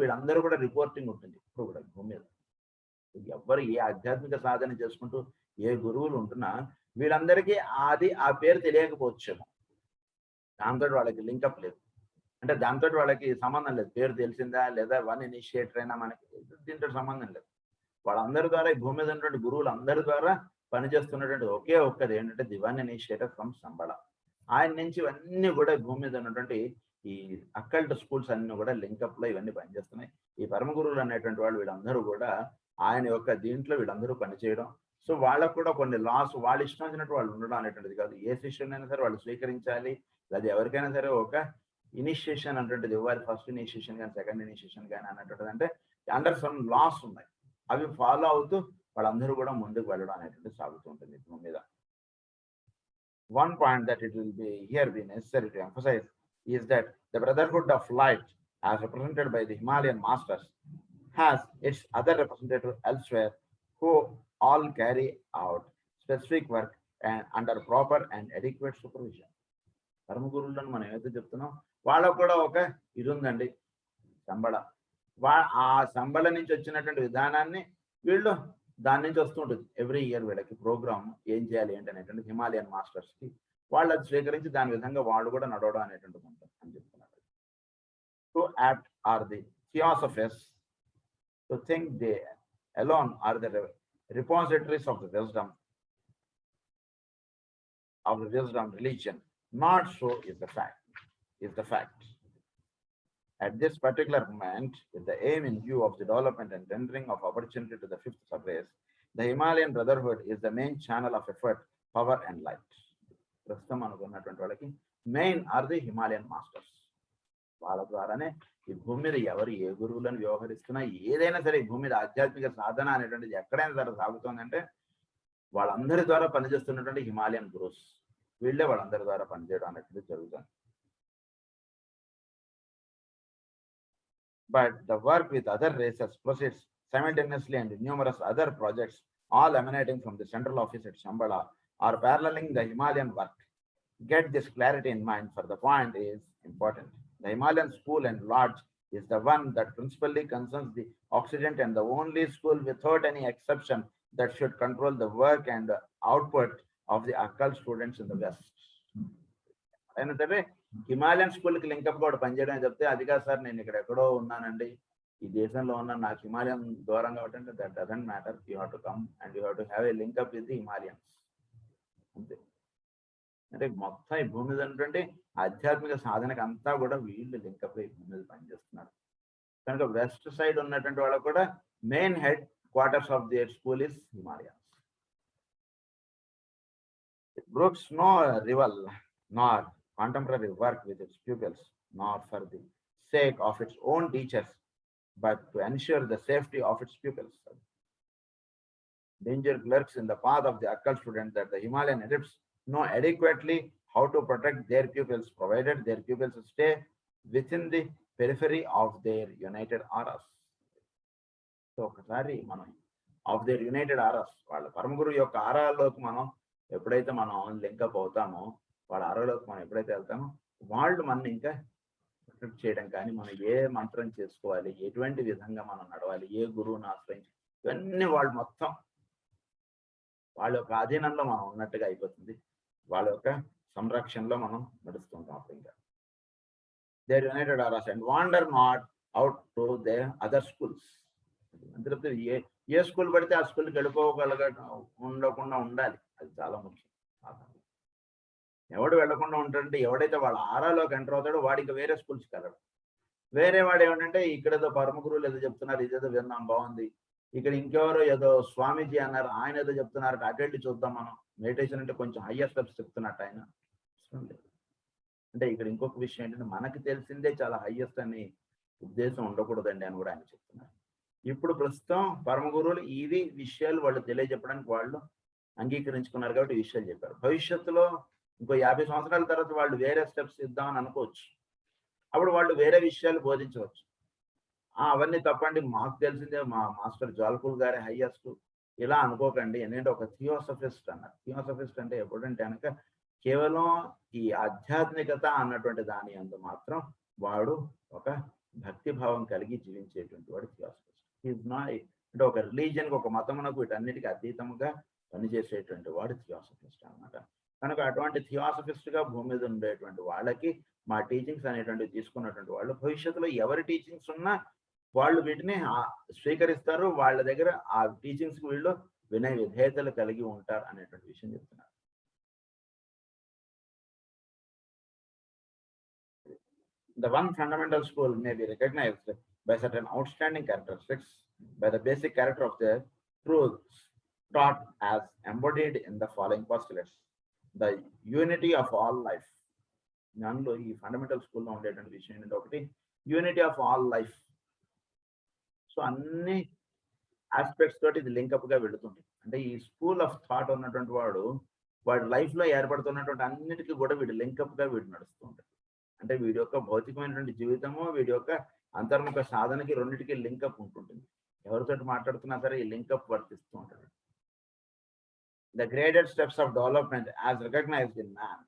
వీళ్ళందరూ కూడా రిపోర్టింగ్ ఉంటుంది ఇప్పుడు కూడా భూమి మీద. ఎవ్వరు ఏ ఆధ్యాత్మిక సాధన చేసుకుంటూ ఏ గురువులు ఉంటున్నా వీళ్ళందరికీ ఆ పేరు తెలియకపోవచ్చేమో, దాంతో వాళ్ళకి లింకప్ లేదు, అంటే దాంతో వాళ్ళకి సంబంధం లేదు. పేరు తెలిసిందా లేదా వన్ ఇనిషియేటర్ అయినా మనకి దీంతో సంబంధం లేదు. వాళ్ళందరి ద్వారా ఈ భూమి మీద ఉన్నటువంటి గురువులు అందరి ద్వారా పనిచేస్తున్నటువంటి ఒకే ఒక్కది ఏంటంటే ది వన్ ఇనిషియేటర్ ఫ్రమ్ సంబళ. ఆయన నుంచి ఇవన్నీ కూడా భూమి మీద ఉన్నటువంటి ఈ అక్కల్ట్ స్కూల్స్ అన్ని కూడా లింకప్ లో ఇవన్నీ పనిచేస్తున్నాయి. ఈ పరమ గురువులు అనేటువంటి వాళ్ళు వీళ్ళందరూ కూడా ఆయన యొక్క దీంట్లో వీళ్ళందరూ పనిచేయడం. సో వాళ్ళకు కూడా కొన్ని లాస్, వాళ్ళు ఇష్టం వచ్చినట్టు వాళ్ళు ఉండడం అనేటువంటిది కాదు. ఏ శిష్యునైనా సరే వాళ్ళు స్వీకరించాలి, లేదా ఎవరికైనా సరే ఒక ఇనిషియేషన్ అనేటువంటిది ఇవ్వాలి. ఫస్ట్ ఇనిషియేషన్ కానీ సెకండ్ ఇనిషియేషన్ కానీ అన్నటువంటిది అంటే అండర్ సమ్ లాస్ ఉన్నాయి, అవి ఫాలో అవుతూ వాళ్ళందరూ కూడా ముందుకు వెళ్ళడం అనేటువంటి సాగుతూ ఉంటుంది భూమి మీద. One point that it will be here be necessary to emphasize is that the Brotherhood of Light, as represented by the Himalayan masters, has its other representative elsewhere, who all carry out specific work and under proper and adequate supervision. పరమ గురువులను మనం ఏదైతే చెప్తున్నాం వాళ్ళకు కూడా ఒక ఇది ఉందండి, సంబళ. ఆ సంబళ నుంచి వచ్చినటువంటి విధానాన్ని వీళ్ళు దాని నుంచి వస్తూ ఉంటుంది. ఎవ్రీ ఇయర్ వీళ్ళకి ప్రోగ్రామ్ ఏం చేయాలి ఏంటి అనేటువంటి హిమాలయన్ మాస్టర్స్ కి వాళ్ళు అది స్వీకరించి దాని విధంగా వాళ్ళు కూడా నడవడం అనేటువంటిది ఉంటుంది అని చెప్తున్నారు. To act or the theosophers to think they alone are the repositories of the wisdom religion. Not so is the fact. At this particular moment, with the aim in view of the development and rendering of opportunity to the 5th subrace, the Himalayan Brotherhood is the main channel of effort power and light. ప్రస్తుతం అనుకున్నటువంటి వాళ్ళకి main are the Himalayan masters. వాళ్ళ ద్వారానే ఈ భూమి మీద ఎవరు ఏ గురువులను వ్యవహరిస్తున్నా ఏదైనా సరే ఈ భూమి మీద ఆధ్యాత్మిక సాధన అనేటువంటిది ఎక్కడైనా సరే సాగుతుందంటే వాళ్ళందరి ద్వారా పనిచేస్తున్నటువంటి హిమాలయన్ గురుస్, వీళ్ళే వాళ్ళందరి ద్వారా పనిచేయడం అనేటువంటిది జరుగుతుంది. But the work with other races proceeds simultaneously, and numerous other projects, all emanating from the central office at Shambhala, are paralleling the Himalayan work. Get this clarity in mind, for the point is important. The Himalayan school and lodge is the one that principally concerns the Occident, and the only school without any exception that should control the work and output of the occult students in the West. అయినా సరే Himalayan స్కూల్కి link up కూడా పనిచేయడం చెప్తే, అది కాదు sir నేను ఇక్కడ ఎక్కడో ఉన్నానండి, ఈ దేశంలో ఉన్నాను, నాకు హిమాలయన్ దూరం కాబట్టి that doesn't matter, you have to come and you have to have a link up with the Himalayans. అంతే. అంటే మొత్తం ఈ భూమి మీద ఉన్నటువంటి ఆధ్యాత్మిక సాధనకి అంతా కూడా వీళ్ళు లింకప్ ఈ భూమి మీద పనిచేస్తున్నారు. కనుక వెస్ట్ సైడ్ ఉన్నటువంటి వాళ్ళకు కూడా main head quarters of their school is Himalayans. It brooks no rival nor contemporary work with its pupils, nor for the sake of its own teachers, but to ensure the safety of its pupils. Danger lurks in the path of the occult student that the Himalayan adepts know adequately how to protect their pupils, provided their pupils stay within the periphery of their united auras. So, ఒకసారి మనం of their united auras, వాళ్ళ పరమగురు యొక్క ఆరాల్లోకి మనం ఎప్పుడైతే మనం link up అవుతామో, వాళ్ళ ఆరాలోకి మనం ఎప్పుడైతే వెళ్తామో, వాళ్ళు మనం ఇంకా ప్రొటెక్ట్ చేయడం కానీ, మనం ఏ మంత్రం చేసుకోవాలి, ఎటువంటి విధంగా మనం నడవాలి, ఏ గురువుని ఆశ్రయించి, ఇవన్నీ వాళ్ళు మొత్తం వాళ్ళ యొక్క అధీనంలో మనం ఉన్నట్టుగా అయిపోతుంది. వాళ్ళ యొక్క సంరక్షణలో మనం నడుస్తుంటాం. అప్పుడు ఇంకా there united auras and wander not out to the other schools. అంటే ఏ స్కూల్ పడితే ఆ స్కూల్కి ఉండకుండా ఉండాలి, అది చాలా ముఖ్యం. ఎవడు వెళ్లకుండా ఉంటాడంటే, ఎవడైతే వాళ్ళ ఆరాలోకి ఎంటర్ అవుతాడో వాడికి వేరే స్కూల్స్కి వెళ్ళడు. వేరే వాడు ఏమంటే ఇక్కడేదో పరమ గురువులు ఏదో చెప్తున్నారు, ఇదేదో విన్నాం బాగుంది, ఇక్కడ ఇంకెవరో ఏదో స్వామీజీ అన్నారు, ఆయన ఏదో చెప్తున్నారు, అటు వెళ్ళి చూద్దాం మనం, మెడిటేషన్ అంటే కొంచెం హయ్యర్ స్టెప్స్ చెప్తున్నట్టు ఆయన. అంటే ఇక్కడ ఇంకొక విషయం ఏంటంటే, మనకి తెలిసిందే చాలా హయ్యెస్ట్ అని ఉద్దేశం ఉండకూడదండి అని కూడా ఆయన చెప్తున్నారు. ఇప్పుడు ప్రస్తుతం పరమ గురువులు ఇది విషయాలు వాళ్ళు తెలియజెప్పడానికి వాళ్ళు అంగీకరించుకున్నారు కాబట్టి ఈ విషయాలు చెప్పారు. భవిష్యత్తులో ఇంకో 50 సంవత్సరాల తర్వాత వాళ్ళు వేరే స్టెప్స్ ఇద్దామని అనుకోవచ్చు, అప్పుడు వాళ్ళు వేరే విషయాలు బోధించవచ్చు. అవన్నీ తప్పండి, మాకు తెలిసిందే మా మాస్టర్ జ్వాలకుల్ గారే హయ్యెస్ట్, ఇలా అనుకోకండి. ఎందుకంటే ఒక థియోసఫిస్ట్ అన్నారు. థియోసఫిస్ట్ అంటే ఎప్పుడంటే కనుక కేవలం ఈ ఆధ్యాత్మికత అన్నటువంటి దాని అందు మాత్రం వాడు ఒక భక్తి భావం కలిగి జీవించేటువంటి వాడు థియోసఫిస్ట్. ఈజ్ నాట్ అంటే ఒక రిలీజియన్కి, ఒక మతమునకు, వీటన్నిటికీ అతీతంగా పనిచేసేటువంటి వాడు థియోసఫిస్ట్ అన్నమాట. కనుక అటువంటి థియోసఫిస్ట్గా భూమి మీద ఉండేటువంటి వాళ్ళకి మా టీచింగ్స్ అనేటువంటివి తీసుకున్నటువంటి వాళ్ళు భవిష్యత్తులో ఎవరి టీచింగ్స్ ఉన్నా వాళ్ళు వీటిని స్వీకరిస్తారు, వాళ్ళ దగ్గర ఆ టీచింగ్స్కి వీళ్ళు వినయ విధేయతలు కలిగి ఉంటారు అనేటువంటి విషయం చెప్తున్నారు. The one fundamental school may be recognized by certain outstanding characteristics, by the basic character of the truths taught as embodied in the following postulates. The unity of all life. దానిలో ఈ ఫండమెంటల్ స్కూల్లో ఉండేటువంటి విషయం ఏంటంటే, ఒకటి unity of all life. So అన్ని aspects తోటి ఇది లింకప్గా వెళుతుంది. అంటే ఈ స్కూల్ ఆఫ్ థాట్ ఉన్నటువంటి వాడి లైఫ్లో ఏర్పడుతున్నటువంటి అన్నిటికీ కూడా వీడు లింకప్గా వీడు నడుస్తూ ఉంటాడు. అంటే వీడి యొక్క భౌతికమైనటువంటి జీవితము, వీడి యొక్క అంతర్ముఖ సాధనకి రెండింటికి లింకప్ ఉంటుంటుంది. ఎవరితోటి మాట్లాడుతున్నా సరే ఈ లింకప్ వర్తిస్తూ ఉంటాడు. The graded steps of development as recognized in man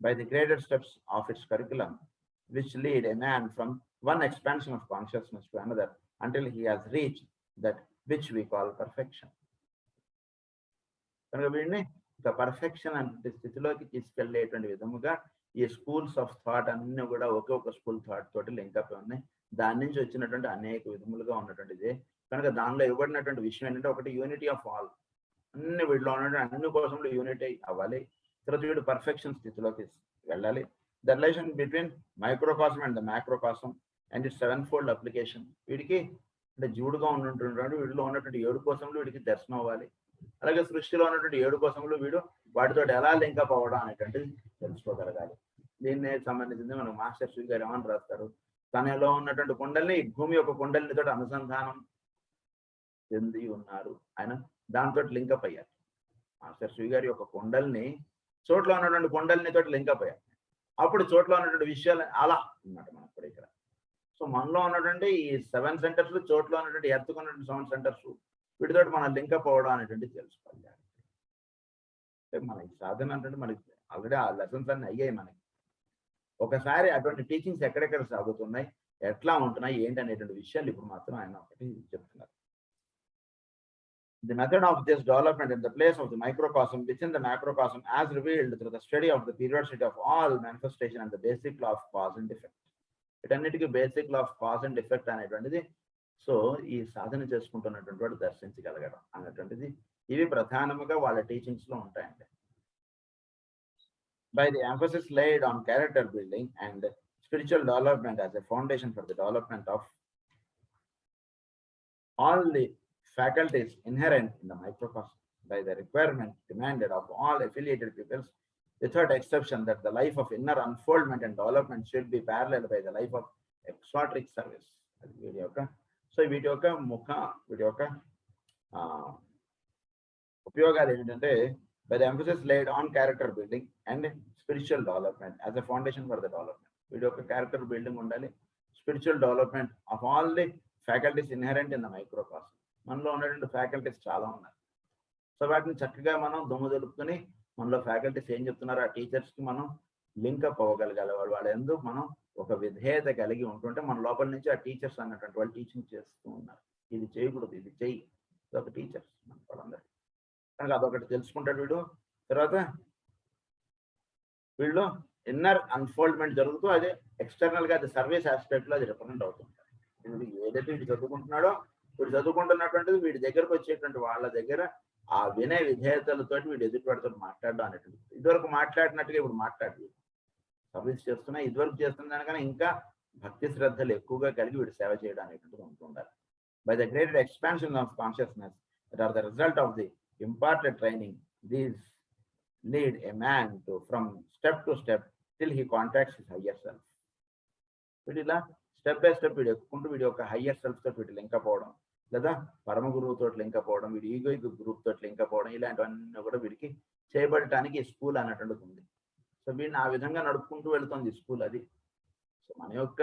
by the graded steps of its curriculum, which lead a man from one expansion of consciousness to another until he has reached that which we call perfection. కనుక వీడిని ఒక perfection అంటే స్థితిలోకి తీసుకెళ్లేటువంటి విధముగా ఈ schools of thought అన్ని కూడా ఒకే ఒక స్కూల్ థాట్ తోటి లింకప్ ఉన్నాయి. దాని నుంచి వచ్చినటువంటి అనేక విధములుగా ఉన్నటువంటిది. కనుక దానిలో ఇవ్వబడినటువంటి విషయం ఏంటంటే, ఒకటి యూనిటీ ఆఫ్ ఆల్, అన్ని వీటిలో ఉన్నటువంటి అన్ని కోసంలో యూనిటీ అవ్వాలి. తర్వాత వీడు పర్ఫెక్షన్ స్థితిలోకి వెళ్ళాలి. The relation between microcosm and the macrocosm and it 7-fold application. వీడికి అంటే జీవుడుగా ఉన్నటువంటి వీడిలో ఉన్నటువంటి 7 కోసంలో వీడికి దర్శనం అవ్వాలి. అలాగే సృష్టిలో ఉన్నటువంటి 7 కోశములు వీడు వాటితో ఎలా లింకప్ అవ్వడం అనేటువంటిది తెలుసుకోగలగాలి. దీన్ని సంబంధించింది మనకు మాస్టర్ శ్రీ గారు ఏమని రాస్తారు, తనలో ఉన్నటువంటి కుండల్ని భూమి యొక్క కుండలినితో అనుసంధానం చెంది ఉన్నారు. ఆయన దాంతో లింకప్ అయ్యారు. మాస్టర్ శ్రీ గారి యొక్క కుండల్ని చోట్ల ఉన్నటువంటి కుండలినితో లింకప్ అయ్యారు. అప్పుడు చోట్ల ఉన్నటువంటి విషయాలు అలా అన్నమాట మనకు కూడా ఇక్కడ. సో మనలో ఉన్నటువంటి ఈ 7 సెంటర్స్ చోట్ల ఉన్నటువంటి ఎర్త్కు ఉన్నటువంటి 7 సెంటర్స్ వీటితో మనం లింకప్ అవ్వడం అనేటువంటిది తెలుసుకోవాలి. అంటే మన ఈ సాధన అంటే మనకి ఆల్రెడీ ఆ లెసన్స్ అన్ని అయ్యాయి మనకి. ఒకసారి అటువంటి టీచింగ్స్ ఎక్కడెక్కడ సాగుతున్నాయి, ఎట్లా ఉంటున్నాయి, ఏంటి అనేటువంటి విషయాలు ఇప్పుడు మాత్రం ఆయన ఒకటి చెప్తున్నారు. The method of this development in the place of the microcosm within the macrocosm as revealed through the study of the periodicity of all manifestation and the basic law of cause and effect. వీటన్నిటికీ basic law of cause and effect అనేటువంటిది so ఈ సాధన చేసుకుంటున్నటువంటి వాడు దర్శించగలగడం అనేటువంటిది ఇవి ప్రధానముగా వాళ్ళ teachings లో ఉంటాయండి. By the emphasis laid on character building and spiritual development as a foundation for the development of all the faculties inherent in the microcosm, by the requirement demanded of all affiliated peoples, without exception, that the life of inner unfoldment and development should be paralleled by the life of exoteric service. So వీటి యొక్క వీటి యొక్క ఉపయోగాలు ఏంటంటే, by the emphasis laid on character building and spiritual development as a foundation for the development. వీటి యొక్క character building ఉండాలి, spiritual development of all the faculties inherent in the microcosm. మనలో ఉన్నటువంటి ఫ్యాకల్టీస్ చాలా ఉన్నాయి. సో వాటిని చక్కగా మనం దుమ్ము దులుపుకొని మనలో ఫ్యాకల్టీస్ ఏం చెప్తున్నారో ఆ టీచర్స్కి మనం లింకప్ అవ్వగలగాలి. వాళ్ళ ఎందుకు మనం ఒక విధేయత కలిగి ఉంటుంటే మన లోపల నుంచి ఆ టీచర్స్ అన్నటువంటి వాళ్ళు టీచింగ్ చేస్తూ ఉన్నారు. ఇది చేయకూడదు, ఇది చెయ్యి, ఇదొక టీచర్స్ మన వాళ్ళందరూ. కనుక అదొకటి తెలుసుకుంటాడు వీడు. తర్వాత వీళ్ళు ఇన్నర్ అన్ఫోల్డ్మెంట్ జరుగుతూ అదే ఎక్స్టర్నల్ గా అది సర్వీస్ ఆస్పెక్ట్ లో అది రిప్రజెంట్ అవుతుంటారు. వీడు ఏదైతే వీడు చదువుకుంటున్నాడో, వీడు చదువుకుంటున్నటువంటిది వీడి దగ్గరకు వచ్చేటువంటి వాళ్ళ దగ్గర ఆ వినయ విధేయతలతో వీడు ఎదుటివాడితో మాట్లాడడం అనేటువంటి, ఇదివరకు మాట్లాడినట్టుగా ఇప్పుడు మాట్లాడి సర్వీస్ చేస్తున్నా, ఇదివరకు చేస్తున్న దానికన్నా ఇంకా భక్తి శ్రద్ధలు ఎక్కువగా కలిగి వీడు సేవ చేయడం అనేటువంటిది ఉంటుండాలి. By the greater expansion of consciousness that are the result of the imparted training, these lead a man to from step to step till he contacts his higher self. వీడిలా స్టెప్ బై స్టెప్ వీడు ఎక్కుంటూ వీడి యొక్క higher self తోటి వీడు link అవ్వడం, లేదా పరమ గురువు తోటి లింక్ అవ్వడం, వీడి ఈగోయిక్ గ్రూప్ తోటి లింక్ అవ్వడం, ఇలాంటివన్నీ కూడా వీడికి చేయబడటానికి స్కూల్ అన్నటువంటిది ఉంది. సో వీడిని ఆ విధంగా నడుపుకుంటూ వెళుతుంది స్కూల్. అది సో మన యొక్క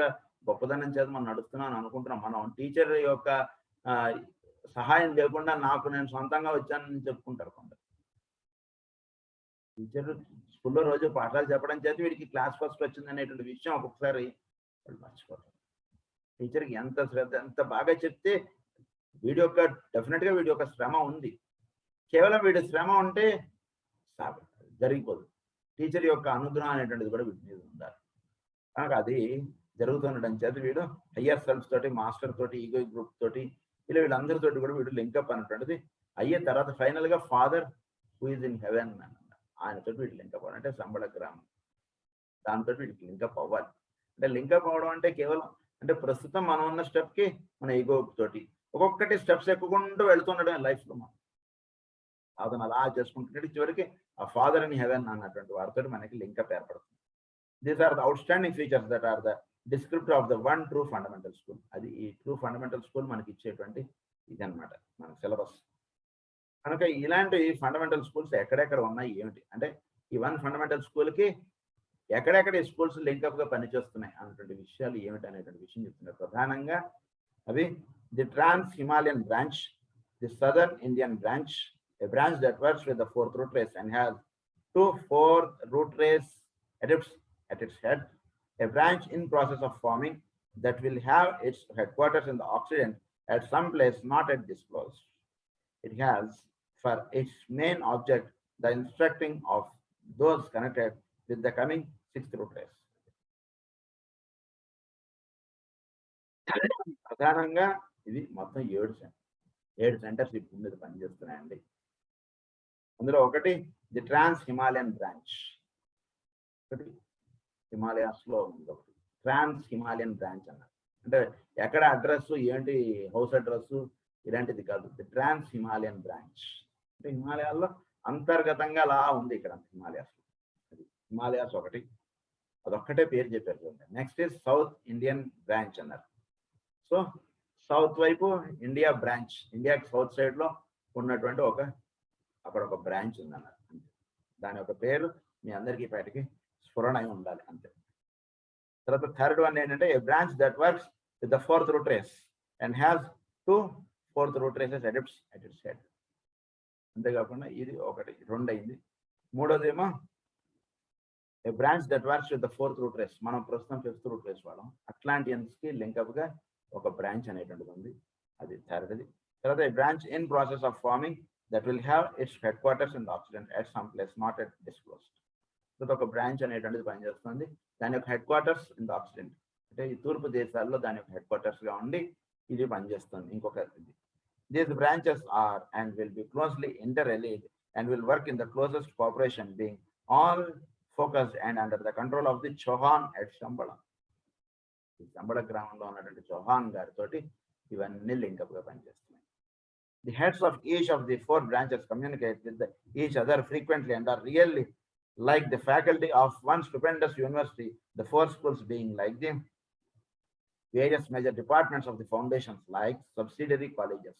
గొప్పదనం చేత మనం నడుస్తున్నాం అనుకుంటున్నాం. మనం టీచర్ యొక్క సహాయం లేకుండా నాకు నేను సొంతంగా వచ్చానని చెప్పుకుంటారు కొందరు. టీచర్ స్కూల్లో రోజు పాఠాలు చెప్పడం చేత వీడికి క్లాస్ ఫస్ట్ వచ్చింది అనేటువంటి విషయం ఒక్కొక్కసారి వాళ్ళు మర్చిపోతారు. టీచర్కి ఎంత శ్రద్ధ, ఎంత బాగా చెప్తే వీడి యొక్క డెఫినెట్గా వీడి యొక్క శ్రమ ఉంది. కేవలం వీడి శ్రమ ఉంటే జరిగిపోదు. టీచర్ యొక్క అనుగ్రహం అనేటువంటిది కూడా వీడి మీద ఉండాలి. కనుక అది జరుగుతుండడం చేత వీడు హయ్యర్ సెల్ఫ్ తోటి, మాస్టర్ తోటి, ఈగో గ్రూప్ తోటి, ఇలా వీళ్ళందరితోటి కూడా వీడు లింకప్ అనేటువంటిది అయ్యే తర్వాత ఫైనల్ గా father who is in heaven ఆయనతో వీడు లింకప్ అవ్వాలి. అంటే సంబళ గ్రామం, దాంతో వీడికి లింకప్ అవ్వాలి. అంటే లింకప్ అవ్వడం అంటే కేవలం అంటే ప్రస్తుతం మనం ఉన్న స్టెప్ కి మన ఈగో తోటి ఒక్కొక్కటి స్టెప్స్ ఎక్కుకుంటూ వెళ్తుండడం లైఫ్ లో మనం అతను అలా చేసుకుంటున్నాడు. చివరికి ఆ ఫాదర్ ఇన్ హెవెన్ అన్నటువంటి వారితో మనకి లింకప్ ఏర్పడుతుంది. These are the outstanding features that are the descriptor of the one true fundamental school. అది ఈ ట్రూ ఫండమెంటల్ స్కూల్ మనకి ఇచ్చేటువంటి ఇది అనమాట మన సిలబస్. కనుక ఇలాంటి ఫండమెంటల్ స్కూల్స్ ఎక్కడెక్కడ ఉన్నాయి ఏమిటి అంటే ఈ వన్ ఫండమెంటల్ స్కూల్కి ఎక్కడెక్కడ ఈ స్కూల్స్ లింకప్ గా పనిచేస్తున్నాయి అన్నటువంటి విషయాలు ఏమిటి అనేటువంటి విషయం చెప్తున్నారు. ప్రధానంగా అవి the trans Himalayan branch, the southern Indian branch, a branch that works with the fourth root race and has 2 fourth root race at its head, a branch in process of forming that will have its headquarters in the Occident at some place not yet disclosed. It has for its main object the instructing of those connected with the coming 6th root race. ప్రధానంగా ఇది మొత్తం 7 centres ఇప్పుడు మీద పనిచేస్తున్నాయండి. అందులో ఒకటి the trans Himalayan branch, ఒకటి హిమాలయాస్ లో ఉంది, ఒకటి ట్రాన్స్ హిమాలయన్ బ్రాంచ్ అన్నారు. అంటే ఎక్కడ అడ్రస్ ఏంటి, హౌస్ అడ్రస్ ఇలాంటిది కాదు, ది ట్రాన్స్ హిమాలయన్ బ్రాంచ్. అంటే హిమాలయాల్లో అంతర్గతంగా అలా ఉంది ఇక్కడ హిమాలయాస్. హిమాలయాస్ ఒకటి, అదొక్కటే పేరు చెప్పారు చూడండి. Next is south Indian branch అన్నారు. సో సౌత్ వైపు ఇండియా బ్రాంచ్, ఇండియాకి సౌత్ సైడ్ లో ఉన్నటువంటి అక్కడ ఒక బ్రాంచ్ ఉందన్నారు. దాని యొక్క పేరు మీ అందరికీ బయటకి స్ఫురణ అయి ఉండాలి అంతే. తర్వాత థర్డ్ వన్ ఏంటంటే a branch that works with the fourth root race and has 2 fourth root races at its head. అంతేకాకుండా ఇది ఒకటి, రెండు అయింది. మూడోదేమో a branch that works with the fourth root race. మనం ప్రస్తుతం 5th రూట్ రేస్ వాడడం. అట్లాంటియన్స్ కి లింకప్ గా ఒక బ్రాంచ్ అనేటువంటిది ఉంది, అది థర్డ్ది. తర్వాత a branch in process of forming that will have its headquarters in the occident at some place not at disclosed. So ఒక బ్రాంచ్ అనేటువంటిది పనిచేస్తుంది. దాని యొక్క headquarters in the occident, అంటే ఈ తూర్పు దేశాల్లో దాని యొక్క హెడ్ క్వార్టర్స్ గా ఉండి ఇది పనిచేస్తుంది. ఇంకొక these branches are and will be closely interrelated and will work in the closest cooperation, being all focused and under the control of the Chauhan at Shambhala. ఈ శంబళ గ్రామంలో ఉన్నటువంటి చౌహాన్ గారితో ఇవన్నీ లింకప్ గా పనిచేస్తున్నాయి. The heads of each of the 4 branches communicate with each other frequently and are really like the faculty of one stupendous university, the 4 schools being like the various major departments of the foundations like subsidiary colleges.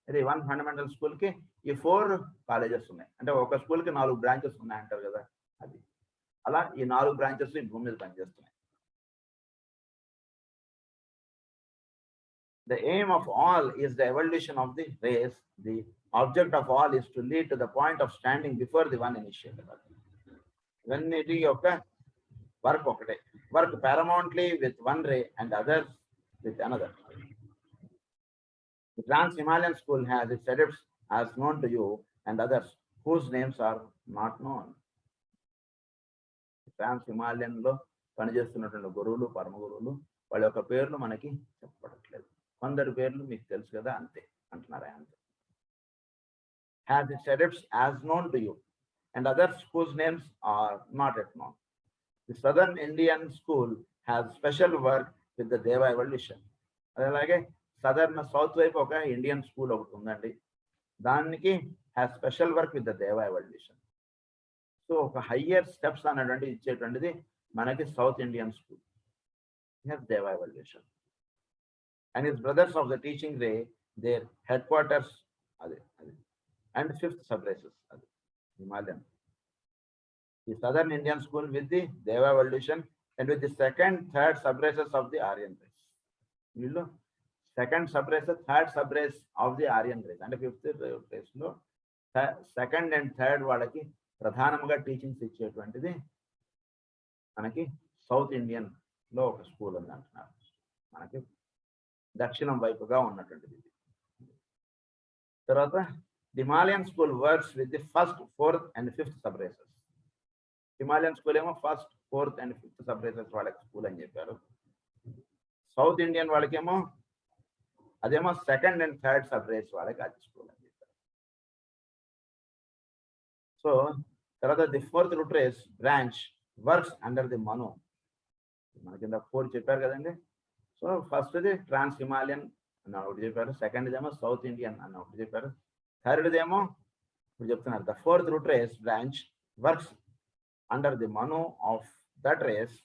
ఇది 1 fundamental school కి ఈ 4 colleges ఉన్నాయి. అంటే ఒక school కి 4 branches ఉన్నాయి అంటారు కదా, అది అలా ఈ 4 బ్రాంచెస్ ఈ భూమి మీద పనిచేస్తున్నాయి. The aim of all is the evolution of the race. The object of all is to lead to the point of standing before the one initiated. ఇవన్నిటి యొక్క వర్క్ ఒకటే. Work paramountly with one ray and others with another. The Trans-Himalayan School has its adepts as known to you and others whose names are not known. Trans-Himalayan లో పనిచేస్తున్నటువంటి గురువులు, పరమ గురువులు, వాళ్ళ యొక్క పేర్లు మనకి చెప్పబడట్లేదు. కొందరు పేర్లు మీకు తెలుసు కదా, అంతే అంటున్నారా అంతే. Has its adepts as known to you and others whose names are not yet known. The Southern Indian School has special work with the Deva evolution. అలాగే సౌత్ వైపు ఒక ఇండియన్ స్కూల్ ఒకటి ఉందండి, దానికి has special work with the Deva evolution. So ఒక higher steps అనేటువంటి ఇచ్చేటువంటిది మనకి south Indian school, has Deva evolution. And his brothers of the teaching ray their headquarters అది అండ్ 5th సబ్ రేసెస్ అది Himalayan. The southern Indian school with the Deva evolution and with the 2nd, 3rd sub races of the Aryan race. వీళ్ళు 2nd sub race, 3rd sub race of the Aryan race. అంటే 5th race లో 2nd and 3rd వాళ్ళకి ప్రధానంగా teachings ఇచ్చేటువంటిది మనకి south Indian లో ఒక school ఉంది అంటున్నారు. మనకి దక్షిణం వైపుగా ఉన్నటువంటిది. తర్వాత Himalayan school works with the 1st, 4th and 5th sub races. Himalayan school ఏమో 1st, 4th and 5th sub races వాళ్ళకి స్కూల్ అని చెప్పారు. సౌత్ ఇండియన్ వాళ్ళకేమో అదేమో 2nd and 3rd sub race వాళ్ళకి అది స్కూల్ అని చెప్పారు. సో తర్వాత the 4th root race branch works under the Manu. మనకి 4 చెప్పారు కదండి. సో ఫస్ట్ది ట్రాన్స్ హిమాలయన్ అని ఒకటి చెప్పారు, 2nd సౌత్ ఇండియన్ అని ఒకటి చెప్పారు, 3rd ఇప్పుడు చెప్తున్నారు the 4th root race branch works under the Manu of that race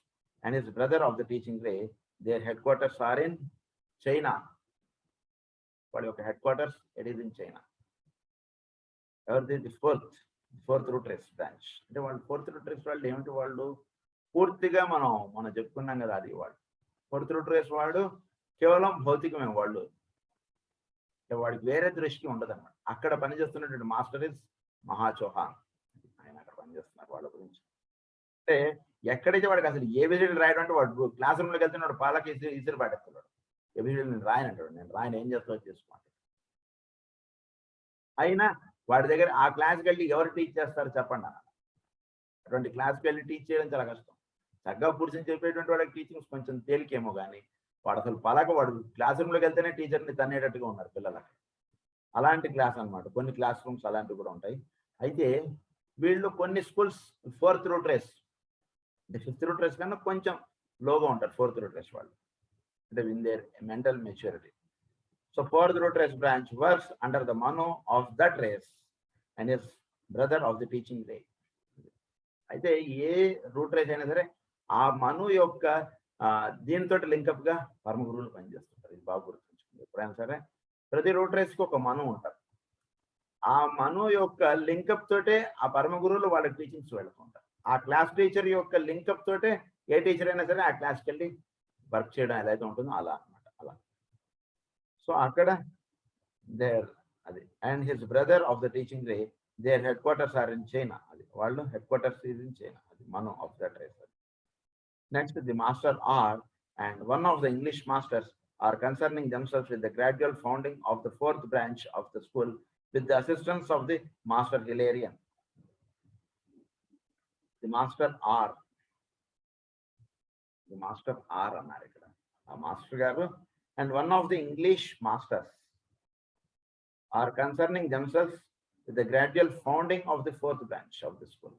and his brother of the teaching ray. Their headquarters are in China. వాళ్ళ యొక్క headquarters it is in China. ఎవరిది? The 4th root race branch. అంటే వాళ్ళు 4th root race వాళ్ళు ఏమిటి, వాళ్ళు పూర్తిగా మనం చెప్పుకున్నాం కదా, అది వాళ్ళు 4th రూట్ రేస్ వాడు కేవలం భౌతికమే. వాళ్ళు వాడికి వేరే దృష్టి ఉండదు అన్నమాట. అక్కడ పనిచేస్తున్నటువంటి మాస్టర్ ఇస్ మహా చౌహాన్, ఆయన అక్కడ పనిచేస్తున్నారు వాళ్ళ గురించి. అంటే ఎక్కడైతే వాడికి అసలు ఏబిసిడీలు రాయడం అంటే వాడు క్లాస్ రూమ్లోకి వెళ్తే వాడు పాలకి ఇసిరి పాడేస్తున్నాడు. ఏబిసిడీలు నేను రాయనంటాడు, నేను రాయను, ఏం చేస్తావు చేసుకోండి. అయినా వాడి దగ్గర ఆ క్లాస్కి వెళ్ళి ఎవరు టీచ్ చేస్తారు చెప్పండి అన్న. అటువంటి క్లాస్కి వెళ్ళి టీచ్ చేయడం చాలా కష్టం. చక్కగా కూర్చొని చెప్పేటువంటి వాడికి టీచింగ్స్ కొంచెం తేలికేమో కానీ వాడు అసలు వాడు క్లాస్ రూమ్లోకి వెళ్తేనే టీచర్ని తన్నేటట్టుగా ఉన్నారు పిల్లలకి. అలాంటి క్లాస్ అనమాట. కొన్ని క్లాస్ రూమ్స్ అలాంటివి కూడా ఉంటాయి. అయితే వీళ్ళు కొన్ని స్కూల్స్ 4th రూట్ రేస్ అంటే 5th రూట్ రేస్ కన్నా కొంచెం లోగా ఉంటారు 4th రూట్ రేస్ వాళ్ళు, అంటే when their mental maturity. So fourth root race branch works under the Manu of that race and is brother of the teaching ray. అయితే ఏ route race అయినా సరే ఆ మను యొక్క దీనితో లింకప్ గా పరమ గురువులు పనిచేస్తుంటారు. ఇది బాగా గుర్తుంచుకుంది. ఎప్పుడైనా సరే ప్రతి రూట్ రేస్ కి ఒక మను ఉంటారు. ఆ మను యొక్క లింకప్ తోటే ఆ పరమ గురువులు వాళ్ళ టీచింగ్స్ వెళ్తుంటారు. ఆ క్లాస్ టీచర్ యొక్క లింకప్ తోటే ఏ టీచర్ అయినా సరే ఆ క్లాస్కి వెళ్ళి వర్క్ చేయడం ఏదైతే ఉంటుందో అలా అనమాట. అలా సో అక్కడ దేర్ అది and his brother of the teaching ray their headquarters are in China. World headquarters is in China. Manu of that race. Next, the master are, and one of the English masters are concerning themselves with the gradual founding of the fourth branch of the school with the assistance of the master Hilarion. The master are America. A master garu, and one of the English masters are concerning themselves with the gradual founding of the fourth branch of the school.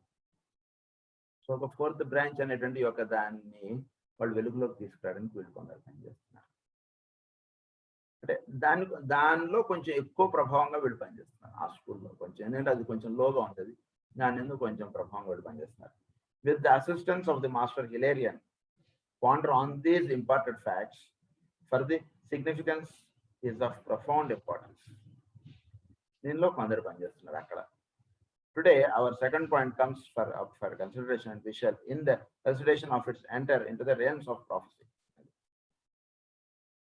So the fourth branch అనేటువంటి ఒక దాన్ని వాళ్ళు వెలుగులోకి తీసుకురావడానికి వీళ్ళు కొందరు పనిచేస్తున్నారు. అంటే దానిలో కొంచెం ఎక్కువ ప్రభావంగా వీళ్ళు పనిచేస్తున్నారు ఆ స్కూల్లో. కొంచెం ఎందుకంటే అది కొంచెం లోగా ఉంటుంది, దాని ఎందుకు కొంచెం ప్రభావంగా వీళ్ళు పనిచేస్తున్నారు. With the assistance of the master Hilarion ponder on these important facts for the significance is of profound importance. దీనిలో కొందరు పనిచేస్తున్నారు అక్కడ. Today, our second point comes for consideration, and we shall, in the consideration of its enter into the realms of prophecy.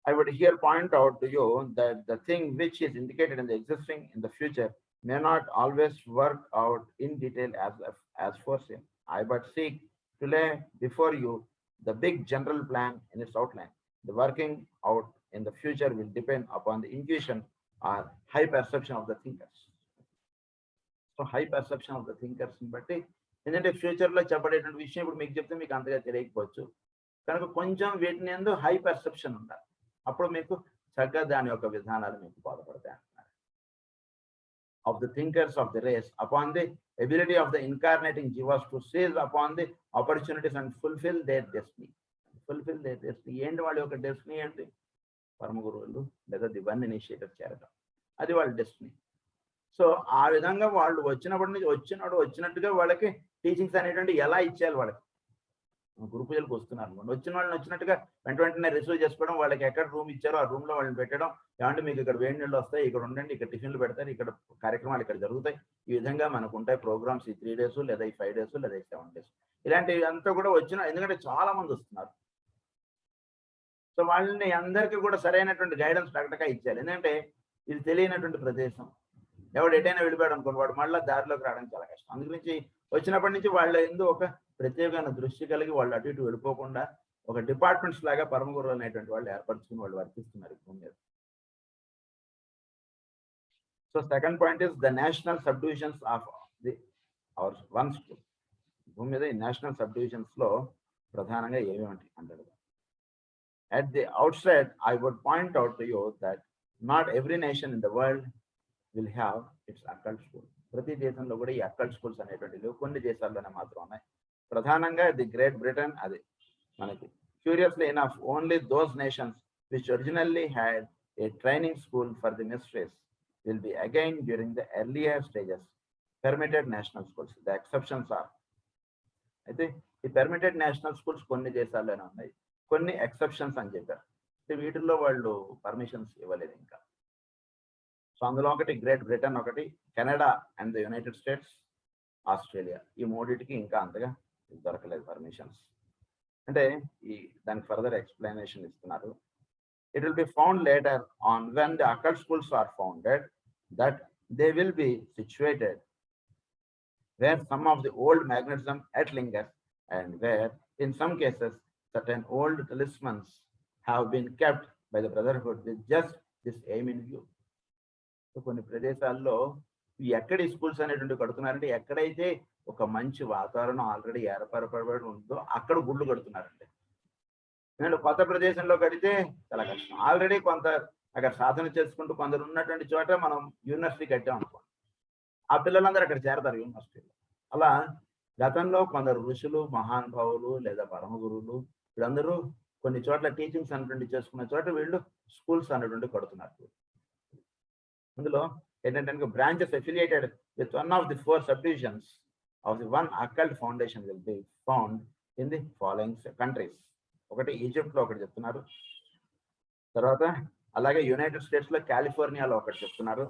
I would here point out to you that the thing which is indicated in the existing in the future may not always work out in detail as foreseen. I but seek to lay before you the big general plan in its outline. The working out in the future will depend upon the intuition or high perception of the thinkers. So high perception of the thinkers బట్టి ఎందుకంటే ఫ్యూచర్లో చెప్పబడేటువంటి విషయం ఇప్పుడు మీకు చెప్తే మీకు అంతగా తెలియకపోవచ్చు కనుక కొంచెం వీటిని ఎందు హై పర్సెప్షన్ ఉండాలి. అప్పుడు మీకు చక్కగా దాని యొక్క విధానాలు మీకు బోధపడతాయి అంటున్నారు. Of the thinkers of the race upon the ability of the incarnating jivas to seize upon the opportunities and fulfill their destiny. ఏంటి వాళ్ళ యొక్క డెస్టినీ ఏంటి? పరమ గురువులు లేదా దివన్ ఇనిషియేటర్ చేరడం, అది వాళ్ళ డెస్టినీ. సో ఆ విధంగా వాళ్ళు వచ్చినట్టుగా వాళ్ళకి టీచింగ్స్ అనేటువంటి ఎలా ఇచ్చేయాలి. వాళ్ళకి గురు పూజలకు వస్తున్నారు అనుకోండి, వచ్చిన వాళ్ళని వచ్చినట్టుగా వెంటనే రిసీవ్ చేసుకోవడం, వాళ్ళకి ఎక్కడ రూమ్ ఇచ్చారో ఆ రూమ్ లో వాళ్ళని పెట్టడం. ఏమంటే మీకు ఇక్కడ వేడి నీళ్ళు వస్తాయి, ఇక్కడ ఉండండి, ఇక్కడ టిఫిన్లు పెడతారు, ఇక్కడ కార్యక్రమాలు ఇక్కడ జరుగుతాయి, ఈ విధంగా మనకు ఉంటాయి ప్రోగ్రామ్స్ ఈ 3 days లేదా ఈ 5 days లేదా ఈ 7 days ఇలాంటివి అంతా కూడా వచ్చిన. ఎందుకంటే చాలా మంది వస్తున్నారు. సో వాళ్ళని అందరికీ కూడా సరైనటువంటి గైడెన్స్ డగటగా ఇచ్చారు. ఎందుకంటే ఇది తెలియనటువంటి ప్రదేశం. ఎవడు ఎటైనా వెళ్ళిపోయాడు అనుకోండి, వాడు మళ్ళీ దారిలోకి రావడం చాలా కష్టం. అందుగురించి వచ్చినప్పటి నుంచి వాళ్ళ ఎందుకు ఒక ప్రత్యేకమైన దృష్టి కలిగి వాళ్ళు అటు ఇటు వెళ్ళిపోకుండా ఒక డిపార్ట్మెంట్స్ లాగా పరమ గురువులు అనేటువంటి వాళ్ళు ఏర్పరచుకుని వాళ్ళు వర్తిస్తున్నారు భూమి మీద. So second point is the national sub divisions of the our one school. భూమి మీద ఈ నేషనల్ సబ్ డివిజన్స్ లో ప్రధానంగా ఏమేమిటి అంటారు. At the outset, I would point out to you that not every nation in the world will have its occult school. ప్రతి దేశంలో కూడా ఈ అక్కల్ట్ స్కూల్స్ అనేటువంటివి కొన్ని దేశాల్లోనే మాత్రం ఉన్నాయి. ప్రధానంగా ది గ్రేట్ బ్రిటన్, అది మనకి curiously enough only those nations which originally had a training school for the mistress will be again during the earlier stages permitted national schools. The exceptions are, అయితే ఈ permitted national schools కొన్ని దేశాల్లోనే ఉన్నాయి, కొన్ని exceptions అని చెప్పారు. వీటిల్లో వాళ్ళు permissions ఇవ్వలేదు ఇంకా. సో అందులో ఒకటి గ్రేట్ బ్రిటన్, ఒకటి Canada and the United States, Australia. ఈ మూడింటికి ఇంకా అంతగా దొరకలేదు పర్మిషన్స్. అంటే ఈ దానికి ఫర్దర్ ఎక్స్ప్లెనేషన్ ఇస్తున్నారు. It will be found later on when the occult schools are founded that they will be situated where some of the old magnetism at lingers and where in some cases certain old talismans have been kept by the brotherhood with just this aim in view. So కొన్ని ప్రదేశాల్లో ఎక్కడ ఈ schools అనేటువంటి కడుతున్నారంటే ఎక్కడైతే ఒక మంచి వాతావరణం already ఏర్పరపడి ఉందో అక్కడ గుళ్ళు కడుతున్నారండి. ఎందుకంటే కొత్త ప్రదేశంలో కడితే చాలా కష్టం. ఆల్రెడీ కొంత అక్కడ సాధన చేసుకుంటూ కొందరు ఉన్నటువంటి చోట మనం యూనివర్సిటీ కట్టాం అనుకోండి, ఆ పిల్లలందరూ అక్కడ చేరతారు యూనివర్సిటీలో. అలా గతంలో కొందరు ఋషులు, మహానుభావులు లేదా పరమ గురువులు వీళ్ళందరూ కొన్ని చోట్ల టీచింగ్స్ అనేటువంటి చేసుకున్న చోట వీళ్ళు స్కూల్స్ అనేటువంటి కడుతున్నారు. అందులో ఏంటంటే branches affiliated with one of the 4 subdivisions of the one occult foundation will be found in the following countries. ఒకటి ఈజిప్ట్ లో ఒకటి చెప్తున్నారు, తర్వాత అలాగే యునైటెడ్ స్టేట్స్ లో కాలిఫోర్నియాలో ఒకటి చెప్తున్నారు,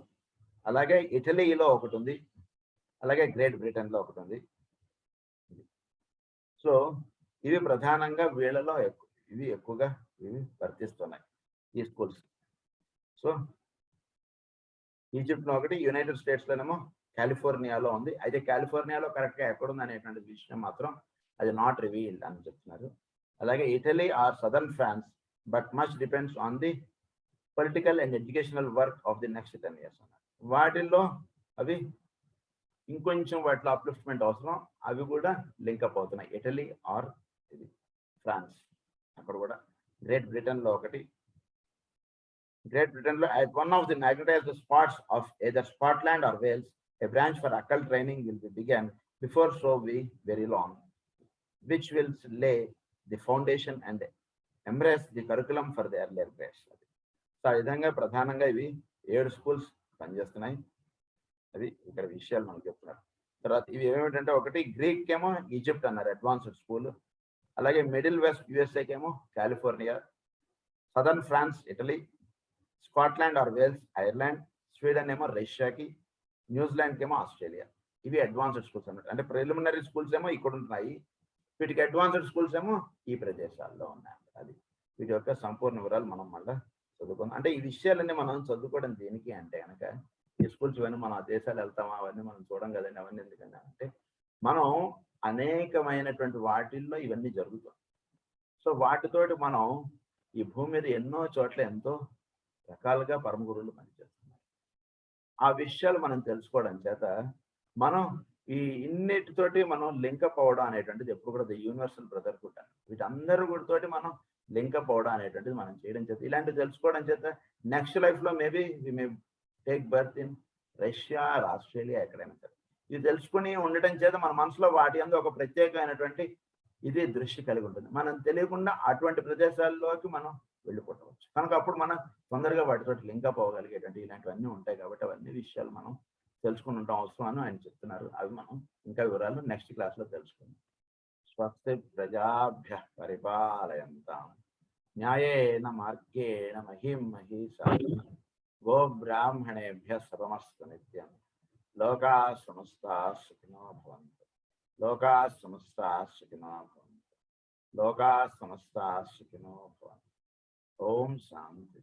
అలాగే ఇటలీలో ఒకటి ఉంది, అలాగే గ్రేట్ బ్రిటన్ లో ఒకటి ఉంది. సో ఇవి ప్రధానంగా వీళ్ళలో ఇవి ఎక్కువగా ఇవి వర్తిస్తున్నాయి ఈ స్కూల్స్. సో ఈజిప్ట్ లో ఒకటి, యునైటెడ్ స్టేట్స్ లోనేమో కాలిఫోర్నియాలో ఉంది. అయితే కాలిఫోర్నియాలో కరెక్ట్ గా ఎక్కడుంది అనేటువంటి విషయం మాత్రం అది నాట్ రివీల్డ్ అని చెప్తున్నారు. అలాగే Italy or southern France, but much depends on the political and educational work of the next 10 years అన్నారు. వాటిల్లో అవి ఇంకొంచెం వాటిలో అప్లిఫ్ట్మెంట్ అవసరం, అవి కూడా లింకప్ అవుతున్నాయి. ఇటలీ ఆర్ ఇది ఫ్రాన్స్, అక్కడ కూడా గ్రేట్ బ్రిటన్ లో ఒకటి. గ్రేట్ బ్రిటన్ లో at one of the magnetized spots of either Scotland or Wales, a branch for occult training will be begun before so very long, which will lay the foundation and embrace the curriculum for the earlier grades. So ఆ విధంగా ప్రధానంగా ఇవి 7 schools పనిచేస్తున్నాయి. అది ఇక్కడ విషయాలు మనకు చెప్తున్నారు. తర్వాత ఇవి ఏమిటంటే, ఒకటి గ్రీక్ ఏమో ఈజిప్ట్ అన్నారు అడ్వాన్స్డ్ స్కూల్, అలాగే మిడిల్ వెస్ట్ యుఎస్ఏకి ఏమో California, southern France Italy, Scotland or Wales Ireland, Sweden ఏమో రష్యాకి, న్యూజిలాండ్కి ఏమో ఆస్ట్రేలియా. ఇవి అడ్వాన్స్డ్ స్కూల్స్ అన్నట్టు. అంటే ప్రిలిమినరీ స్కూల్స్ ఏమో ఇక్కడ ఉంటున్నాయి, వీటికి అడ్వాన్స్డ్ స్కూల్స్ ఏమో ఈ ప్రదేశాల్లో ఉన్నాయి. అది వీటి యొక్క సంపూర్ణ వివరాలు మనం మళ్ళీ చదువుకుందాం. అంటే ఈ విషయాలన్నీ మనం చదువుకోవడం దేనికి అంటే కనుక, ఈ స్కూల్స్ ఇవన్నీ మనం ఆ దేశాలు వెళ్తామా అవన్నీ మనం చూడం కదండి. అవన్నీ ఎందుకంటే అంటే మనం అనేకమైనటువంటి వాటిల్లో ఇవన్నీ జరుగుతాం. సో వాటితోటి మనం ఈ భూమి మీద ఎన్నో చోట్ల ఎంతో రకాలుగా పరమ గురువులు పనిచేస్తున్నారు. ఆ విషయాలు మనం తెలుసుకోవడం చేత మనం ఈ ఇన్నిటితోటి మనం లింకప్ అవడం అనేటువంటిది ఎప్పుడు కూడా యూనివర్సల్ బ్రదర్హుడ్ అని, వీటందరూ తోటి మనం లింకప్ అవడం అనేటువంటిది మనం చేయడం చేత, ఇలాంటివి తెలుసుకోవడం చేత నెక్స్ట్ లైఫ్ లో maybe we may take birth in Russia or Australia, ఎక్కడైనా సరే. ఇది తెలుసుకుని ఉండటం చేత మన మనసులో వాటి అందు ఒక ప్రత్యేకమైనటువంటి ఇది దృష్టి కలిగి ఉంటుంది. మనం తెలియకుండా అటువంటి ప్రదేశాల్లోకి మనం వెళ్ళిపోవచ్చు. కనుక అప్పుడు మనం తొందరగా వాటితో లింకప్ అవ్వగలిగేటువంటి ఇలాంటివన్నీ ఉంటాయి. కాబట్టి అవన్నీ విషయాలు మనం తెలుసుకుని ఉంటాం అవసరం అని ఆయన చెప్తున్నారు. అవి మనం ఇంకా వివరాలు నెక్స్ట్ క్లాస్ లో తెలుసుకుందాం. స్వస్తి ప్రజాభ్య పరిపాలయంతాం న్యాయేన మార్గేణ మహిం మహీషాః గో బ్రాహ్మణేభ్యః శుభమస్తు నిత్యం. లోకాః సమస్తాః సుఖినో భవంతు. లోకాః సమస్తాః సుఖినో భవంతు. లోకాః సమస్తాః సుఖినో భవంతు. ఓం శాంతి.